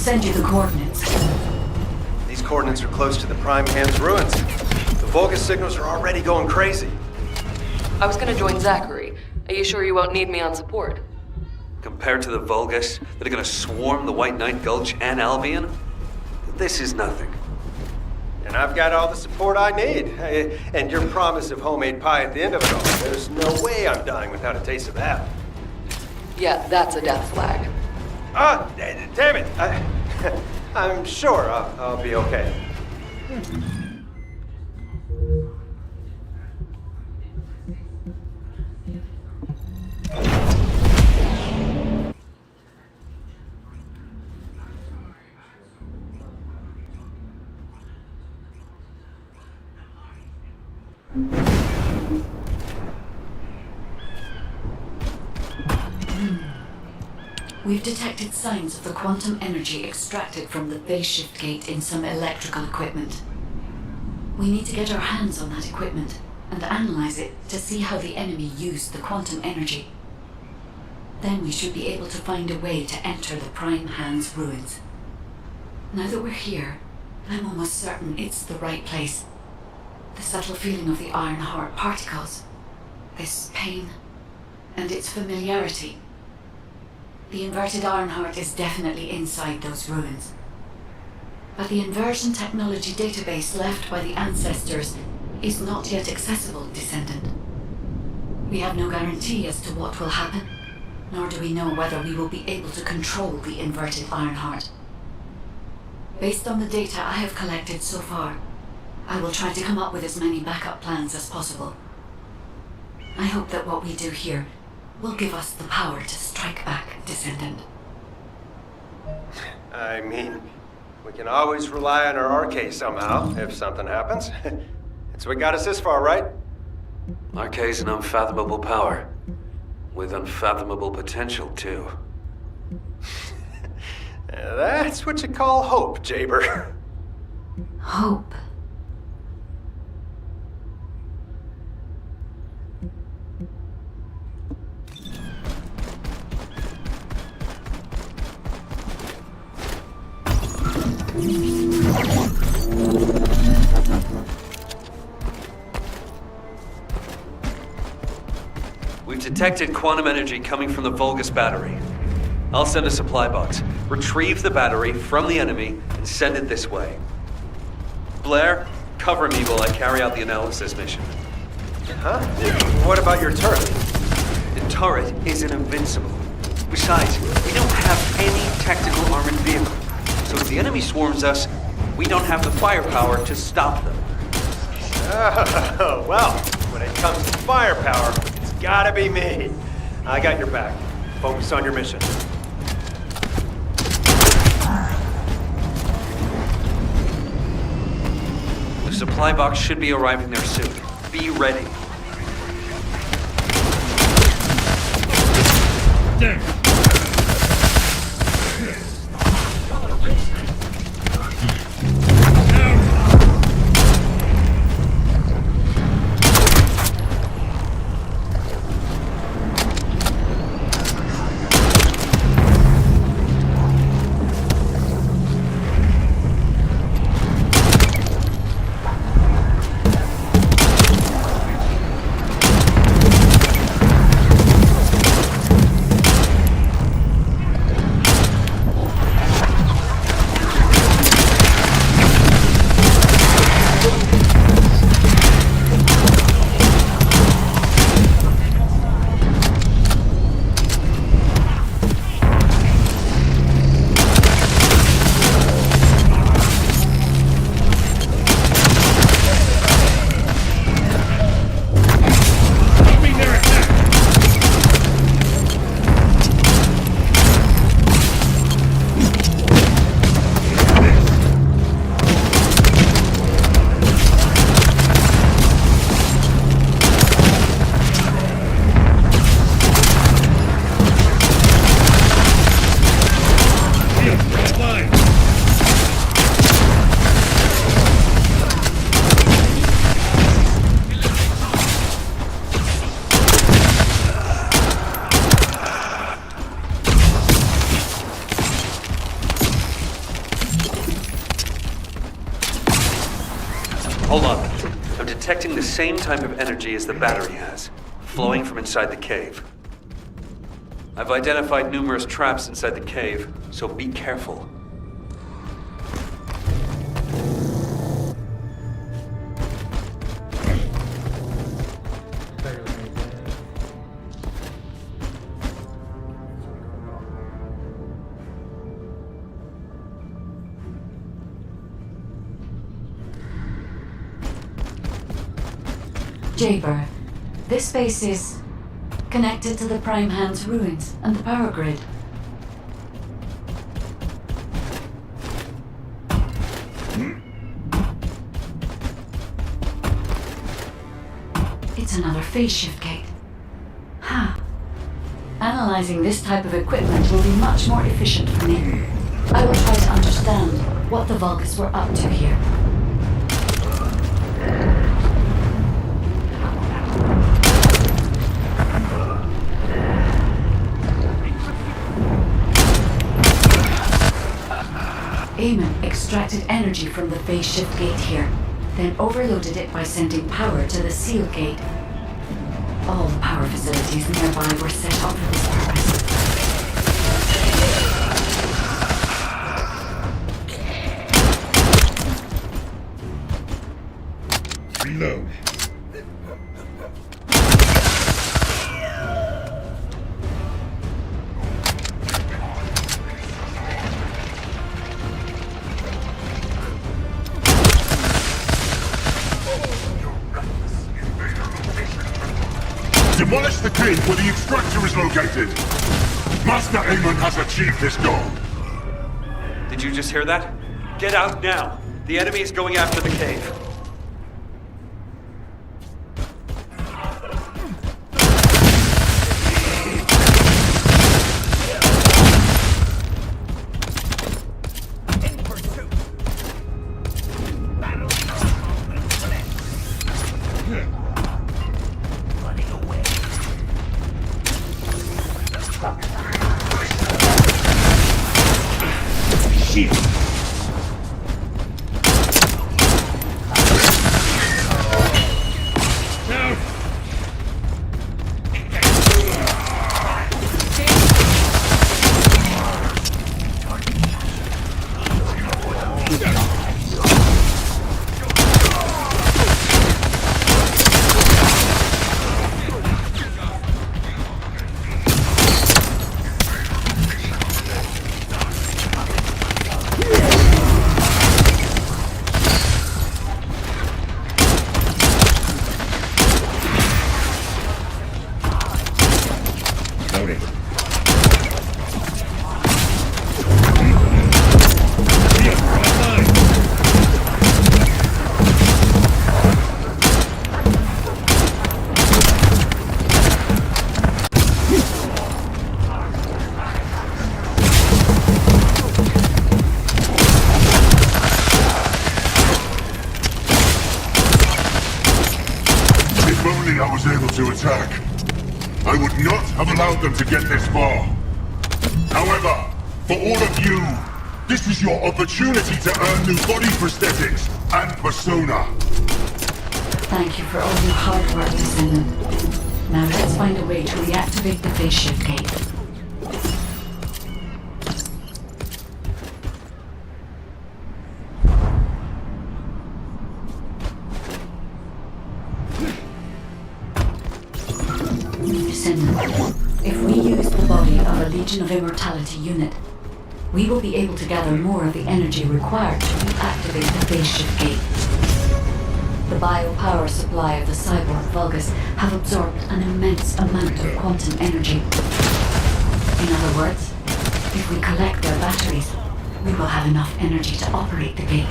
[SPEAKER 6] send you the coordinates.
[SPEAKER 13] These coordinates are close to the Prime Hand's ruins. The Vulgus signals are already going crazy.
[SPEAKER 15] I was gonna join Zachary. Are you sure you won't need me on support?
[SPEAKER 7] Compared to the Vulgus that are gonna swarm the White Knight Gulch and Albion, this is nothing.
[SPEAKER 13] And I've got all the support I need. And your promise of homemade pie at the end of it all. There's no way I'm dying without a taste of that.
[SPEAKER 15] Yeah, that's a death flag.
[SPEAKER 13] Ah, damn it! I'm sure I'll be okay.
[SPEAKER 6] We've detected signs of the quantum energy extracted from the phase shift gate in some electrical equipment. We need to get our hands on that equipment and analyze it to see how the enemy used the quantum energy. Then we should be able to find a way to enter the Prime Hand's ruins. Now that we're here, I'm almost certain it's the right place. The subtle feeling of the Iron Heart particles, this pain, and its familiarity. The inverted Ironheart is definitely inside those ruins. But the inversion technology database left by the ancestors is not yet accessible, Descendant. We have no guarantee as to what will happen, nor do we know whether we will be able to control the inverted Ironheart. Based on the data I have collected so far, I will try to come up with as many backup plans as possible. I hope that what we do here will give us the power to strike back, Descendant.
[SPEAKER 13] I mean, we can always rely on our arcade somehow, if something happens. It's what got us this far, right?
[SPEAKER 7] Arcade's an unfathomable power. With unfathomable potential, too.
[SPEAKER 13] That's what you call hope, Jaber.
[SPEAKER 6] Hope.
[SPEAKER 7] We've detected quantum energy coming from the Vulgus battery. I'll send a supply box. Retrieve the battery from the enemy and send it this way. Blair, cover me while I carry out the analysis mission.
[SPEAKER 13] Huh? What about your turret?
[SPEAKER 7] The turret isn't invincible. Besides, we don't have any tactical armored vehicle. So if the enemy swarms us, we don't have the firepower to stop them.
[SPEAKER 13] Oh, well, when it comes to firepower, it's gotta be me. I got your back. Focus on your mission.
[SPEAKER 7] The supply box should be arriving there soon. Be ready.
[SPEAKER 10] Damn.
[SPEAKER 7] detecting the same type of energy as the battery has, flowing from inside the cave. I've identified numerous traps inside the cave, so be careful.
[SPEAKER 6] Jaber, this base is connected to the Prime Hand's ruins and the power grid. It's another phase shift gate. Huh. Analyzing this type of equipment will be much more efficient for me. I will try to understand what the Vulgus were up to here. Eamon extracted energy from the phase shift gate here, then overloaded it by sending power to the seal gate. All the power facilities nearby were set up for this purpose.
[SPEAKER 10] Reload.
[SPEAKER 2] Demolish the cave where the extractor is located! Master Aemon has achieved his goal!
[SPEAKER 7] Did you just hear that? Get out now! The enemy is going after the cave.
[SPEAKER 2] I was able to attack, I would not have allowed them to get this far. However, for all of you, this is your opportunity to earn new body prosthetics and persona.
[SPEAKER 6] Thank you for all your hard work, Descendant. Now let's find a way to reactivate the phase shift gate. Descendant, if we use the body of a Legion of Immortality unit, we will be able to gather more of the energy required to reactivate the phase shift gate. The biopower supply of the cyborg Vulgus have absorbed an immense amount of quantum energy. In other words, if we collect their batteries, we will have enough energy to operate the gate.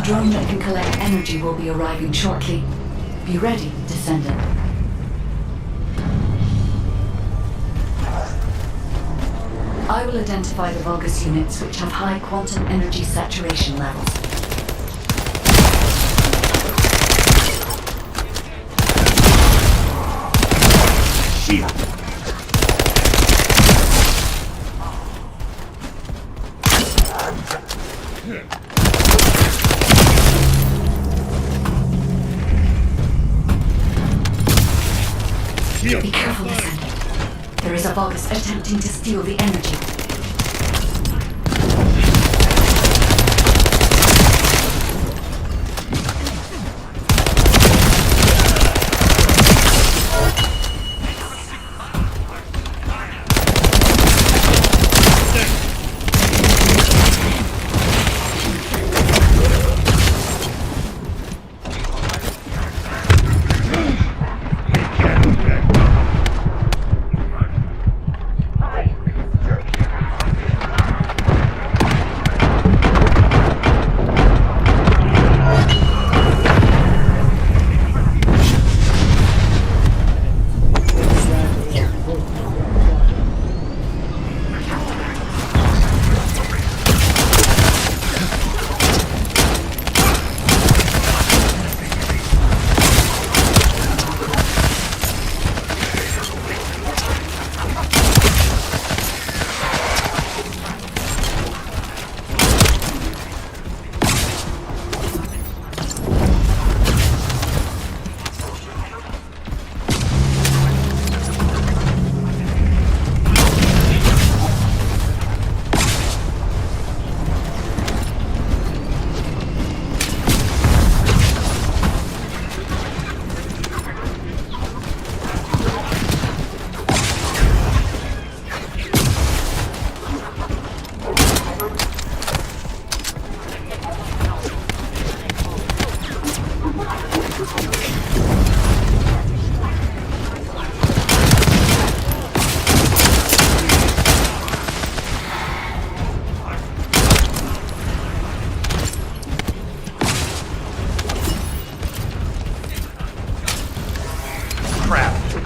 [SPEAKER 6] drone that can collect energy will be arriving shortly. Be ready, Descendant. I will identify the Vulgus units which have high quantum energy saturation levels.
[SPEAKER 12] Shield.
[SPEAKER 6] Be careful, Descendant. There is a Vulgus attempting to steal the energy.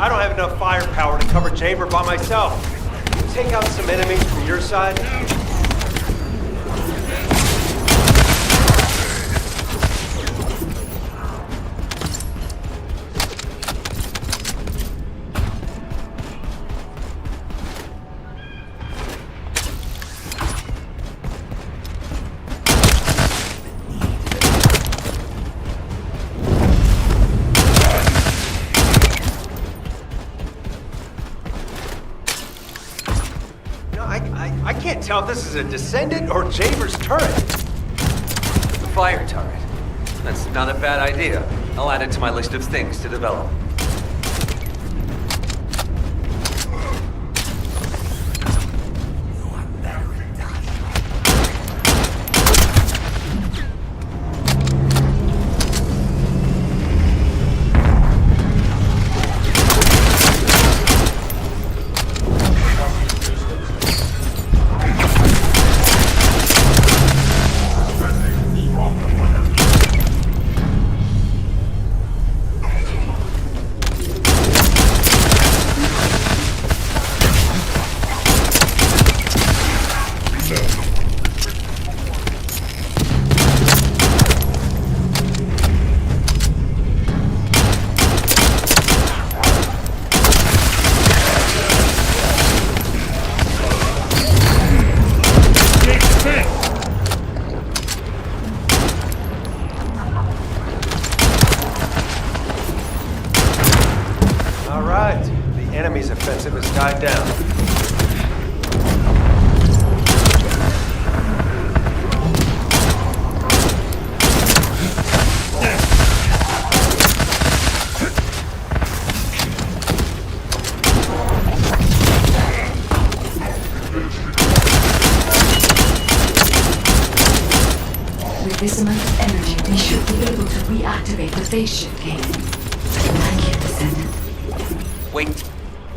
[SPEAKER 13] I don't have enough firepower to cover Chamber by myself. Take out some enemies from your side. I can't tell if this is a Descendant or Jaber's turret.
[SPEAKER 7] Fire turret. That's not a bad idea. I'll add it to my list of things to develop.
[SPEAKER 13] Enemy's offensive has died down.
[SPEAKER 6] With this amount of energy, we should be able to reactivate the phase shift gate. Thank you, Descendant.
[SPEAKER 7] Wait.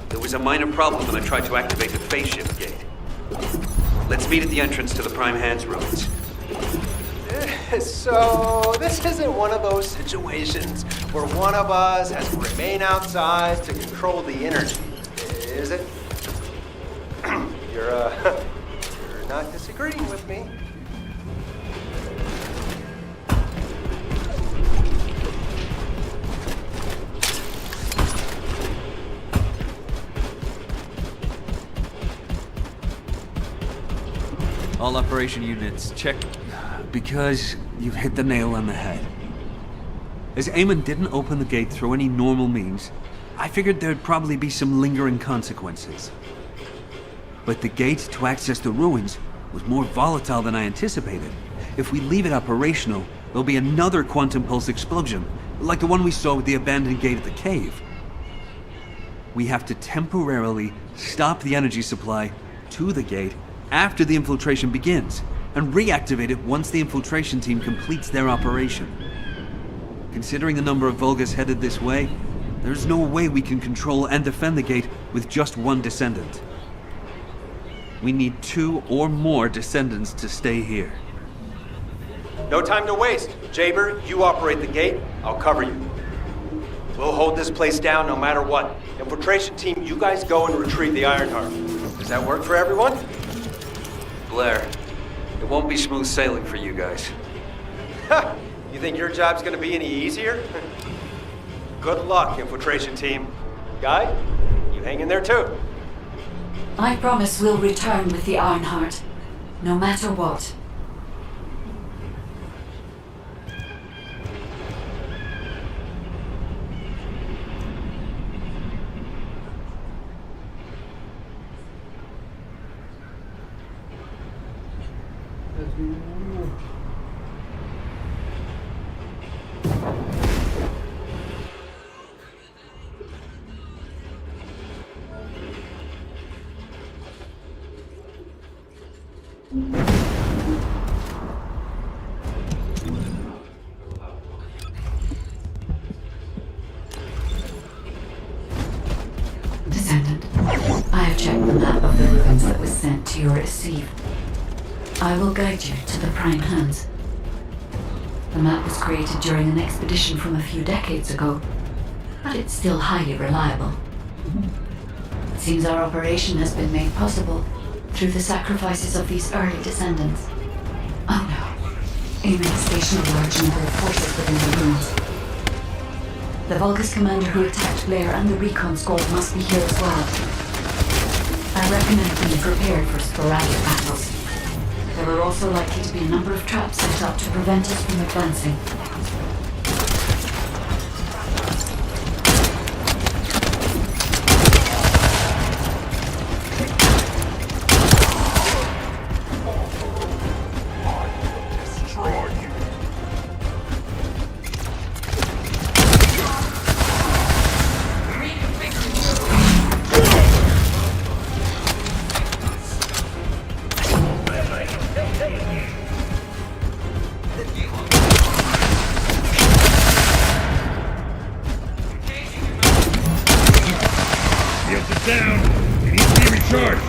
[SPEAKER 7] There was a minor problem when I tried to activate the phase shift gate. Let's meet at the entrance to the Prime Hands ruins.
[SPEAKER 13] So, this isn't one of those situations where one of us has to remain outside to control the energy, is it? You're not disagreeing with me.
[SPEAKER 11] All operation units, check. Because you've hit the nail on the head. As Eamon didn't open the gate through any normal means, I figured there'd probably be some lingering consequences. But the gate to access the ruins was more volatile than I anticipated. If we leave it operational, there'll be another quantum pulse explosion, like the one we saw with the abandoned gate at the cave. We have to temporarily stop the energy supply to the gate after the infiltration begins, and reactivate it once the infiltration team completes their operation. Considering the number of Vulgus headed this way, there's no way we can control and defend the gate with just one Descendant. We need 2 or more Descendants to stay here.
[SPEAKER 13] No time to waste. Jaber, you operate the gate, I'll cover you. We'll hold this place down no matter what. Infiltration team, you guys go and retrieve the Ironheart. Does that work for everyone?
[SPEAKER 7] Blair, it won't be smooth sailing for you guys.
[SPEAKER 13] Ha! You think your job's gonna be any easier? Good luck, infiltration team. Guy, you hang in there too.
[SPEAKER 6] I promise we'll return with the Ironheart, no matter what. Descendant, I have checked the map of the ruins that was sent to your receive. I will guide you to the Prime Hands. The map was created during an expedition from a few decades ago, but it's still highly reliable. It seems our operation has been made possible through the sacrifices of these early Descendants. Oh no. Eamon has stationed a large number of forces within the ruins. The Vulgus commander who attacked Blair and the recon squad must be here as well. I recommend being prepared for sporadic battles. There are also likely to be a number of traps set up to prevent us from advancing.
[SPEAKER 10] Down! It needs to be recharged!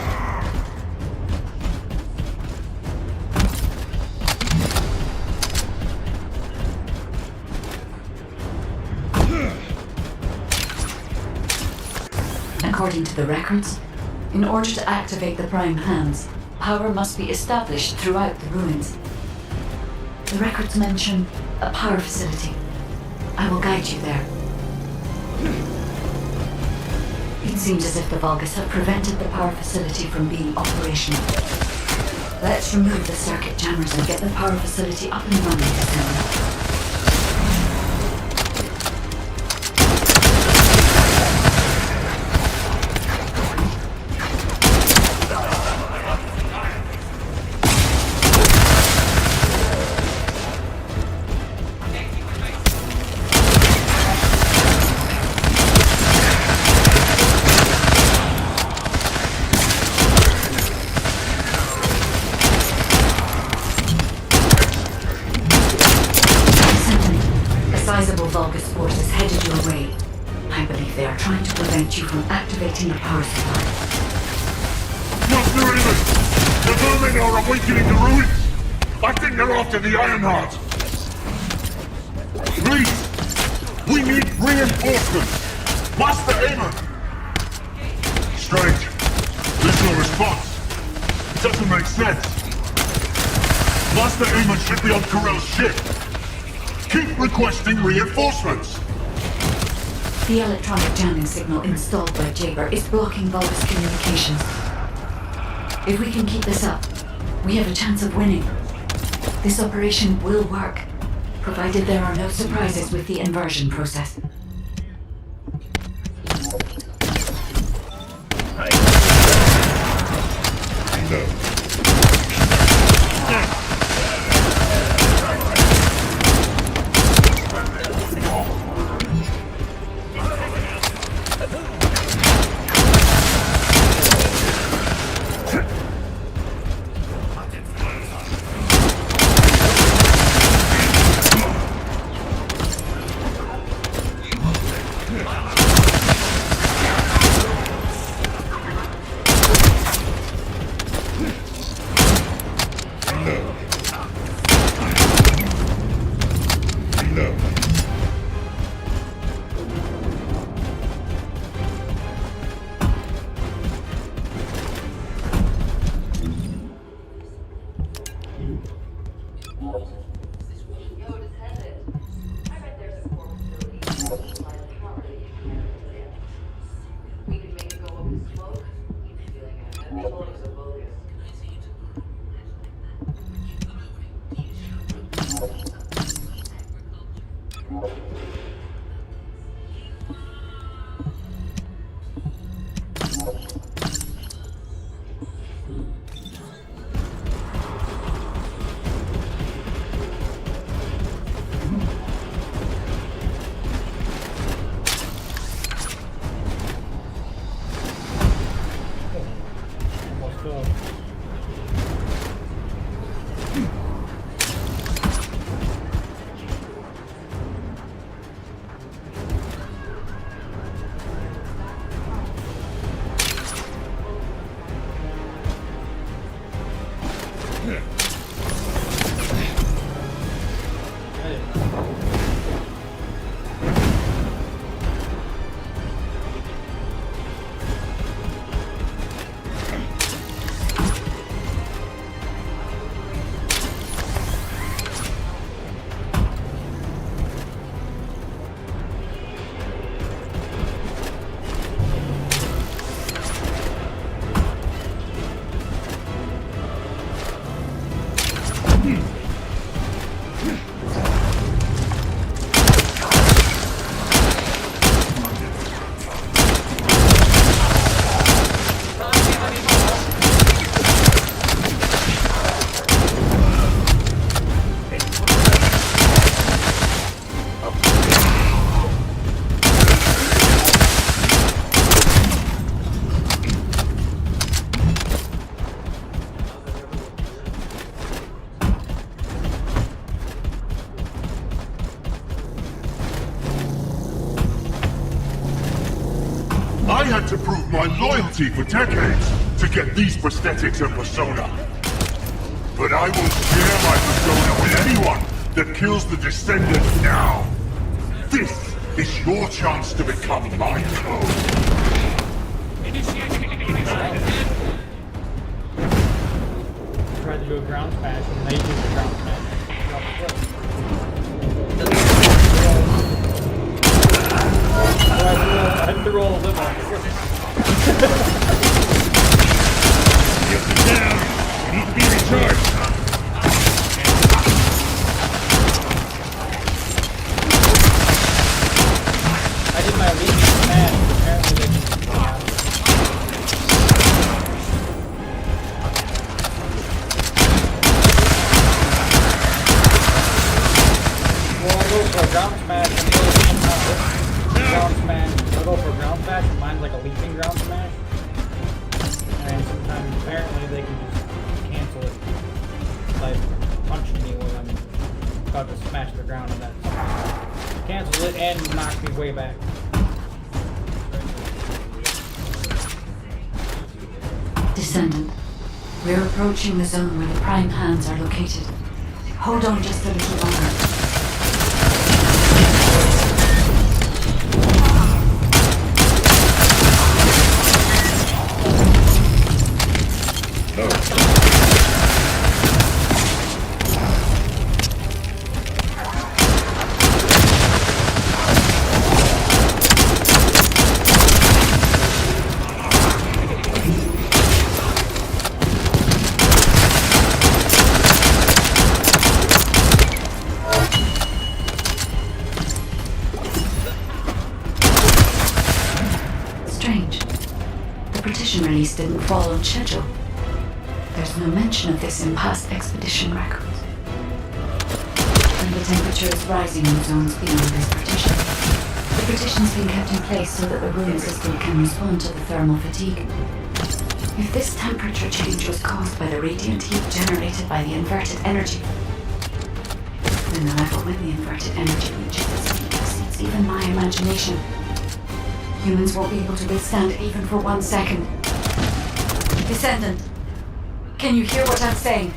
[SPEAKER 6] According to the records, in order to activate the Prime Hands, power must be established throughout the ruins. The records mention a power facility. I will guide you there. It seems as if the Vulgus have prevented the power facility from being operational. Let's remove the circuit jammers and get the power facility up and running, Descendant. Sizable Vulgus force is headed your way. I believe they are trying to prevent you from activating the power supply.
[SPEAKER 2] Master Eamon! The vermin are awakening the ruins! I think they're after the Ironheart. Please! We need reinforcements! Master Aemon! Strange. There's no response. Doesn't make sense. Master Aemon should be on Corell's ship. Keep requesting reinforcements.
[SPEAKER 6] The electronic jamming signal installed by Jaber is blocking Vulgus communications. If we can keep this up, we have a chance of winning. This operation will work, provided there are no surprises with the inversion process.
[SPEAKER 2] I had to prove my loyalty for decades to get these prosthetics and persona. But I will share my persona with anyone that kills the Descendant now. This is your chance to become my clone.
[SPEAKER 1] Tried to do a ground smash and they did the ground smash. I had to roll a lip on
[SPEAKER 10] Get down! We need to be recharged!
[SPEAKER 1] I did my lead smash, apparently they just Well, I go for a ground smash and ground smash. I'll go for a ground smash and mine's like a leaping ground smash. And sometimes apparently they can just cancel it by punching me when I'm about to smash the ground and that cancels it and knocks me way back.
[SPEAKER 6] Descendant, we're approaching the zone where the Prime Hands are located. Hold on just a little longer. Strange. The partition release didn't fall on schedule. There's no mention of this in past expedition records. And the temperature is rising in zones beyond this partition. The partition's been kept in place so that the ruin system can respond to the thermal fatigue. If this temperature change was caused by the radiant heat generated by the inverted energy, then the level when the inverted energy reaches its peak exceeds even my imagination. Humans won't be able to withstand it even for 1 second. Descendant, can you hear what I'm saying?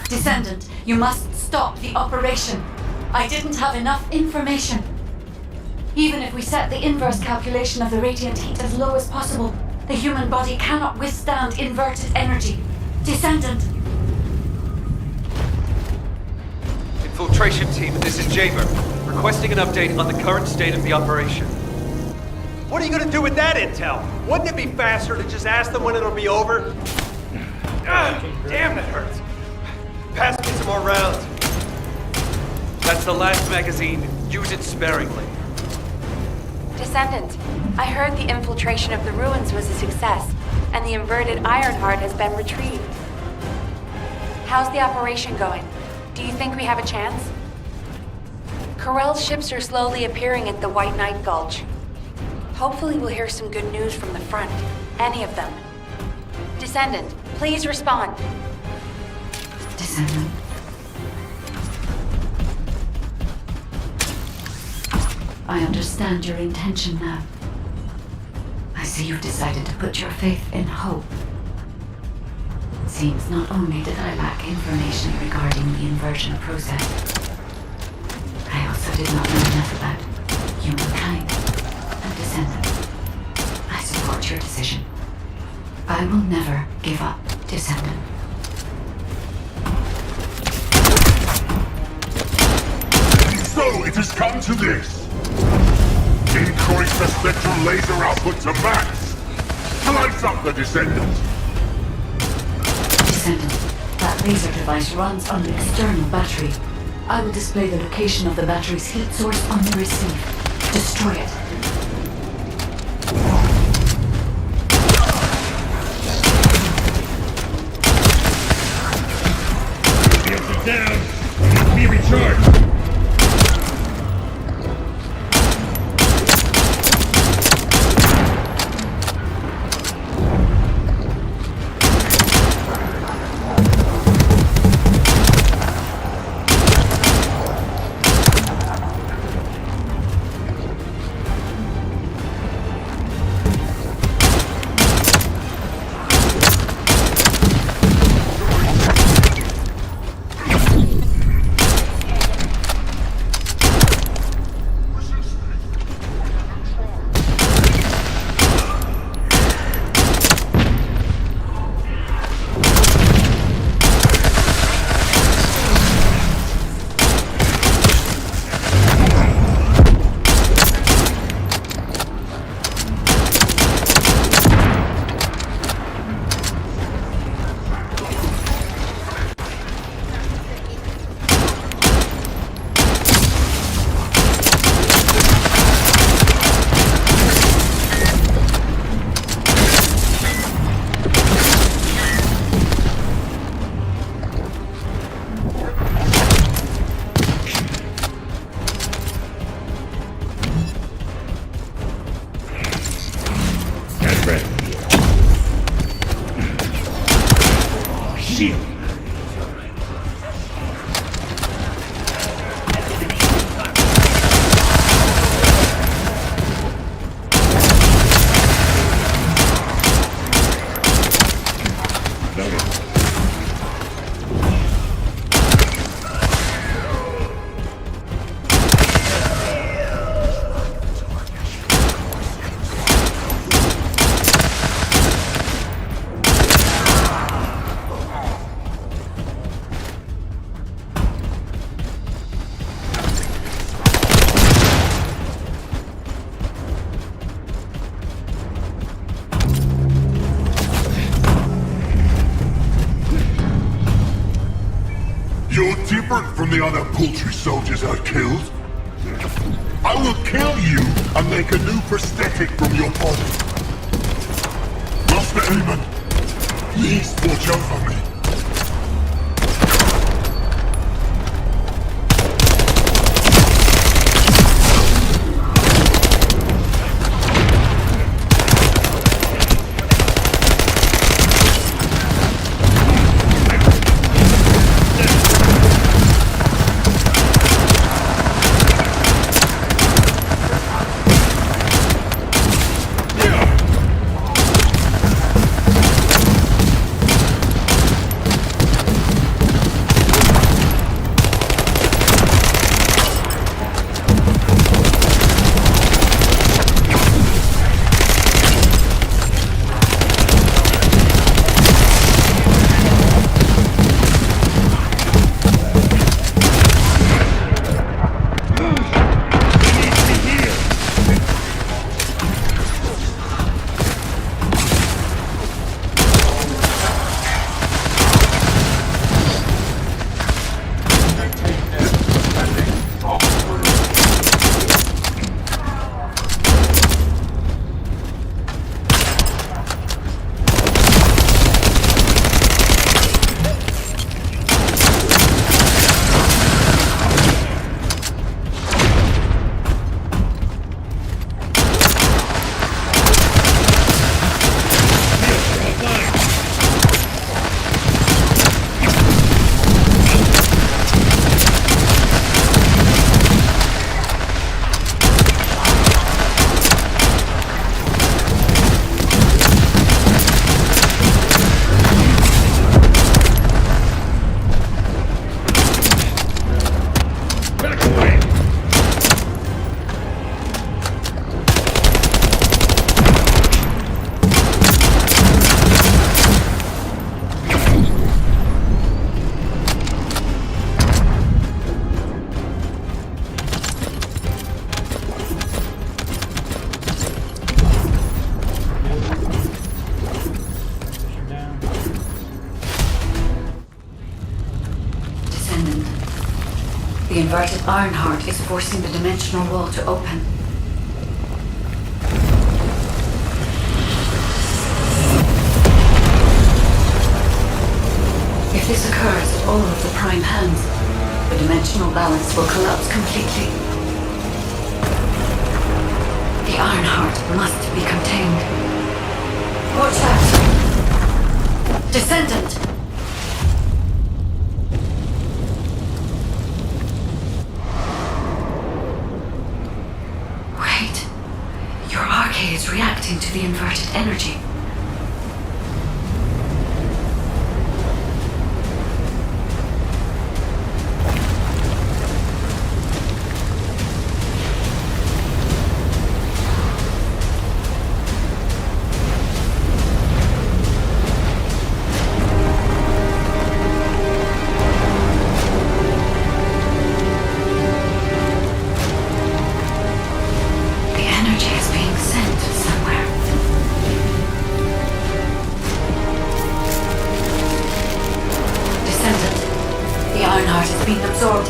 [SPEAKER 6] Descendant, you must stop the operation. I didn't have enough information. Even if we set the inverse calculation of the radiant heat as low as possible, the human body cannot withstand inverted energy. Descendant!
[SPEAKER 7] Infiltration team, this is Jaber. Requesting an update on the current state of the operation.
[SPEAKER 13] What are you gonna do with that intel? Wouldn't it be faster to just ask them when it'll be over? Damn, that hurts. Pass me some more rounds.
[SPEAKER 7] That's the last magazine. Use it sparingly.
[SPEAKER 4] Descendant, I heard the infiltration of the ruins was a success, and the inverted Ironheart has been retrieved. How's the operation going? Do you think we have a chance? Corell's ships are slowly appearing at the White Knight Gulch. Hopefully we'll hear some good news from the front. Any of them. Descendant, please respond.
[SPEAKER 6] Descendant. I understand your intention now. I see you've decided to put your faith in hope. It seems not only did I lack information regarding the inversion process, I also did not know enough about humankind and Descendant. I support your decision. I will never give up, Descendant.
[SPEAKER 2] So it has come to this. Increase the spectral laser output to max. Lights up the Descendant.
[SPEAKER 6] Descendant, that laser device runs on an external battery. I will display the location of the battery's heat source on the receive. Destroy it.
[SPEAKER 10] Shields are down. Need to be recharged.
[SPEAKER 2] You're different from the other paltry soldiers I've killed. I will kill you and make a new prosthetic from your body. Master Aemon, please watch over me.
[SPEAKER 6] The inverted Ironheart is forcing the dimensional wall to open. If this occurs at all of the prime hands, the dimensional balance will collapse completely. The Ironheart must be contained. Watch out! Descendant! Wait. Your arcade is reacting to the inverted energy.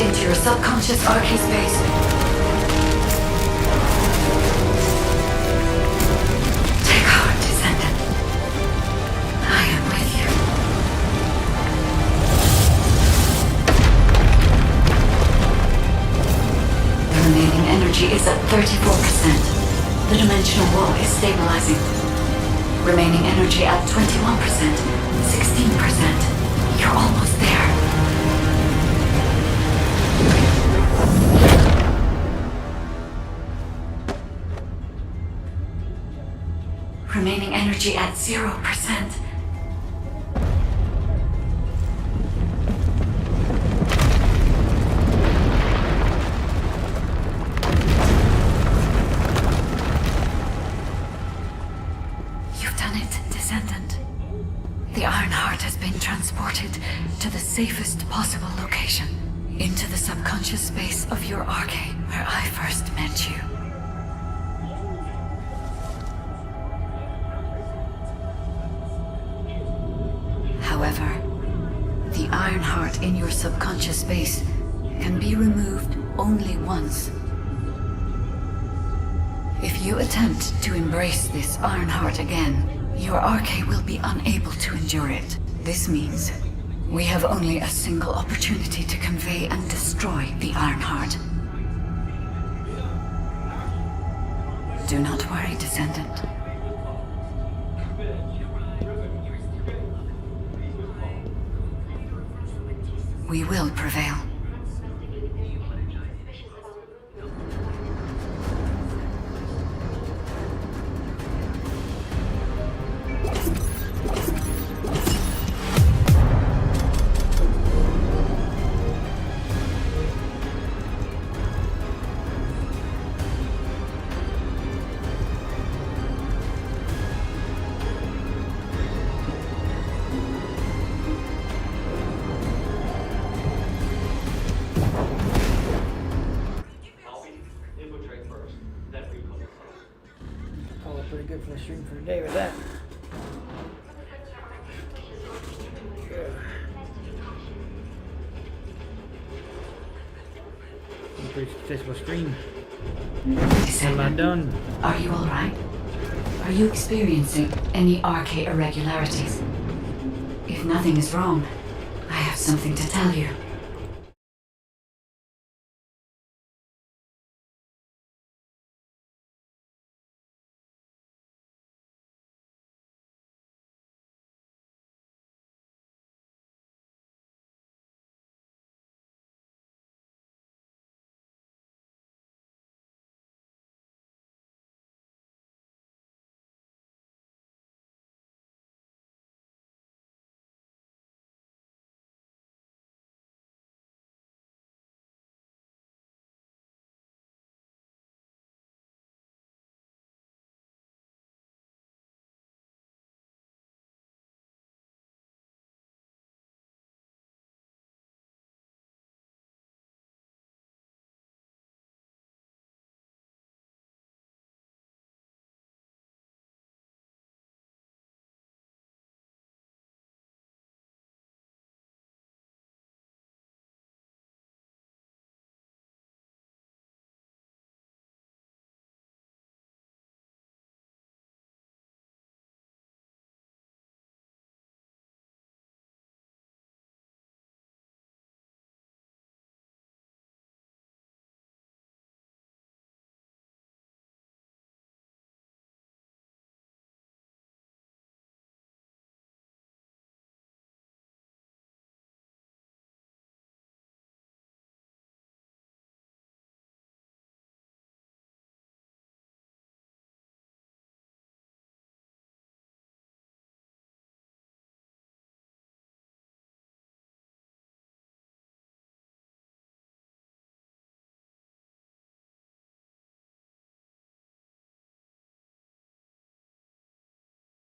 [SPEAKER 6] Into your subconscious arcade space. Take heart, Descendant. I am with you. The remaining energy is at 34%. The dimensional wall is stabilizing. Remaining energy at 21%, 16%. You're almost there. Remaining energy at 0%. The Ironheart has been transported to the safest possible location. Into the subconscious space of your arche, where I first met you. However, the Ironheart in your subconscious space can be removed only once. If you attempt to embrace this Ironheart again, your arche will be unable to endure it. This means we have only a single opportunity to convey and destroy the Ironheart. Do not worry, Descendant. We will prevail.
[SPEAKER 1] Call it pretty good for the stream for today with that. Pretty successful stream.
[SPEAKER 6] Descendant,
[SPEAKER 1] done.
[SPEAKER 6] are you alright? Are you experiencing any arche irregularities? If nothing is wrong, I have something to tell you.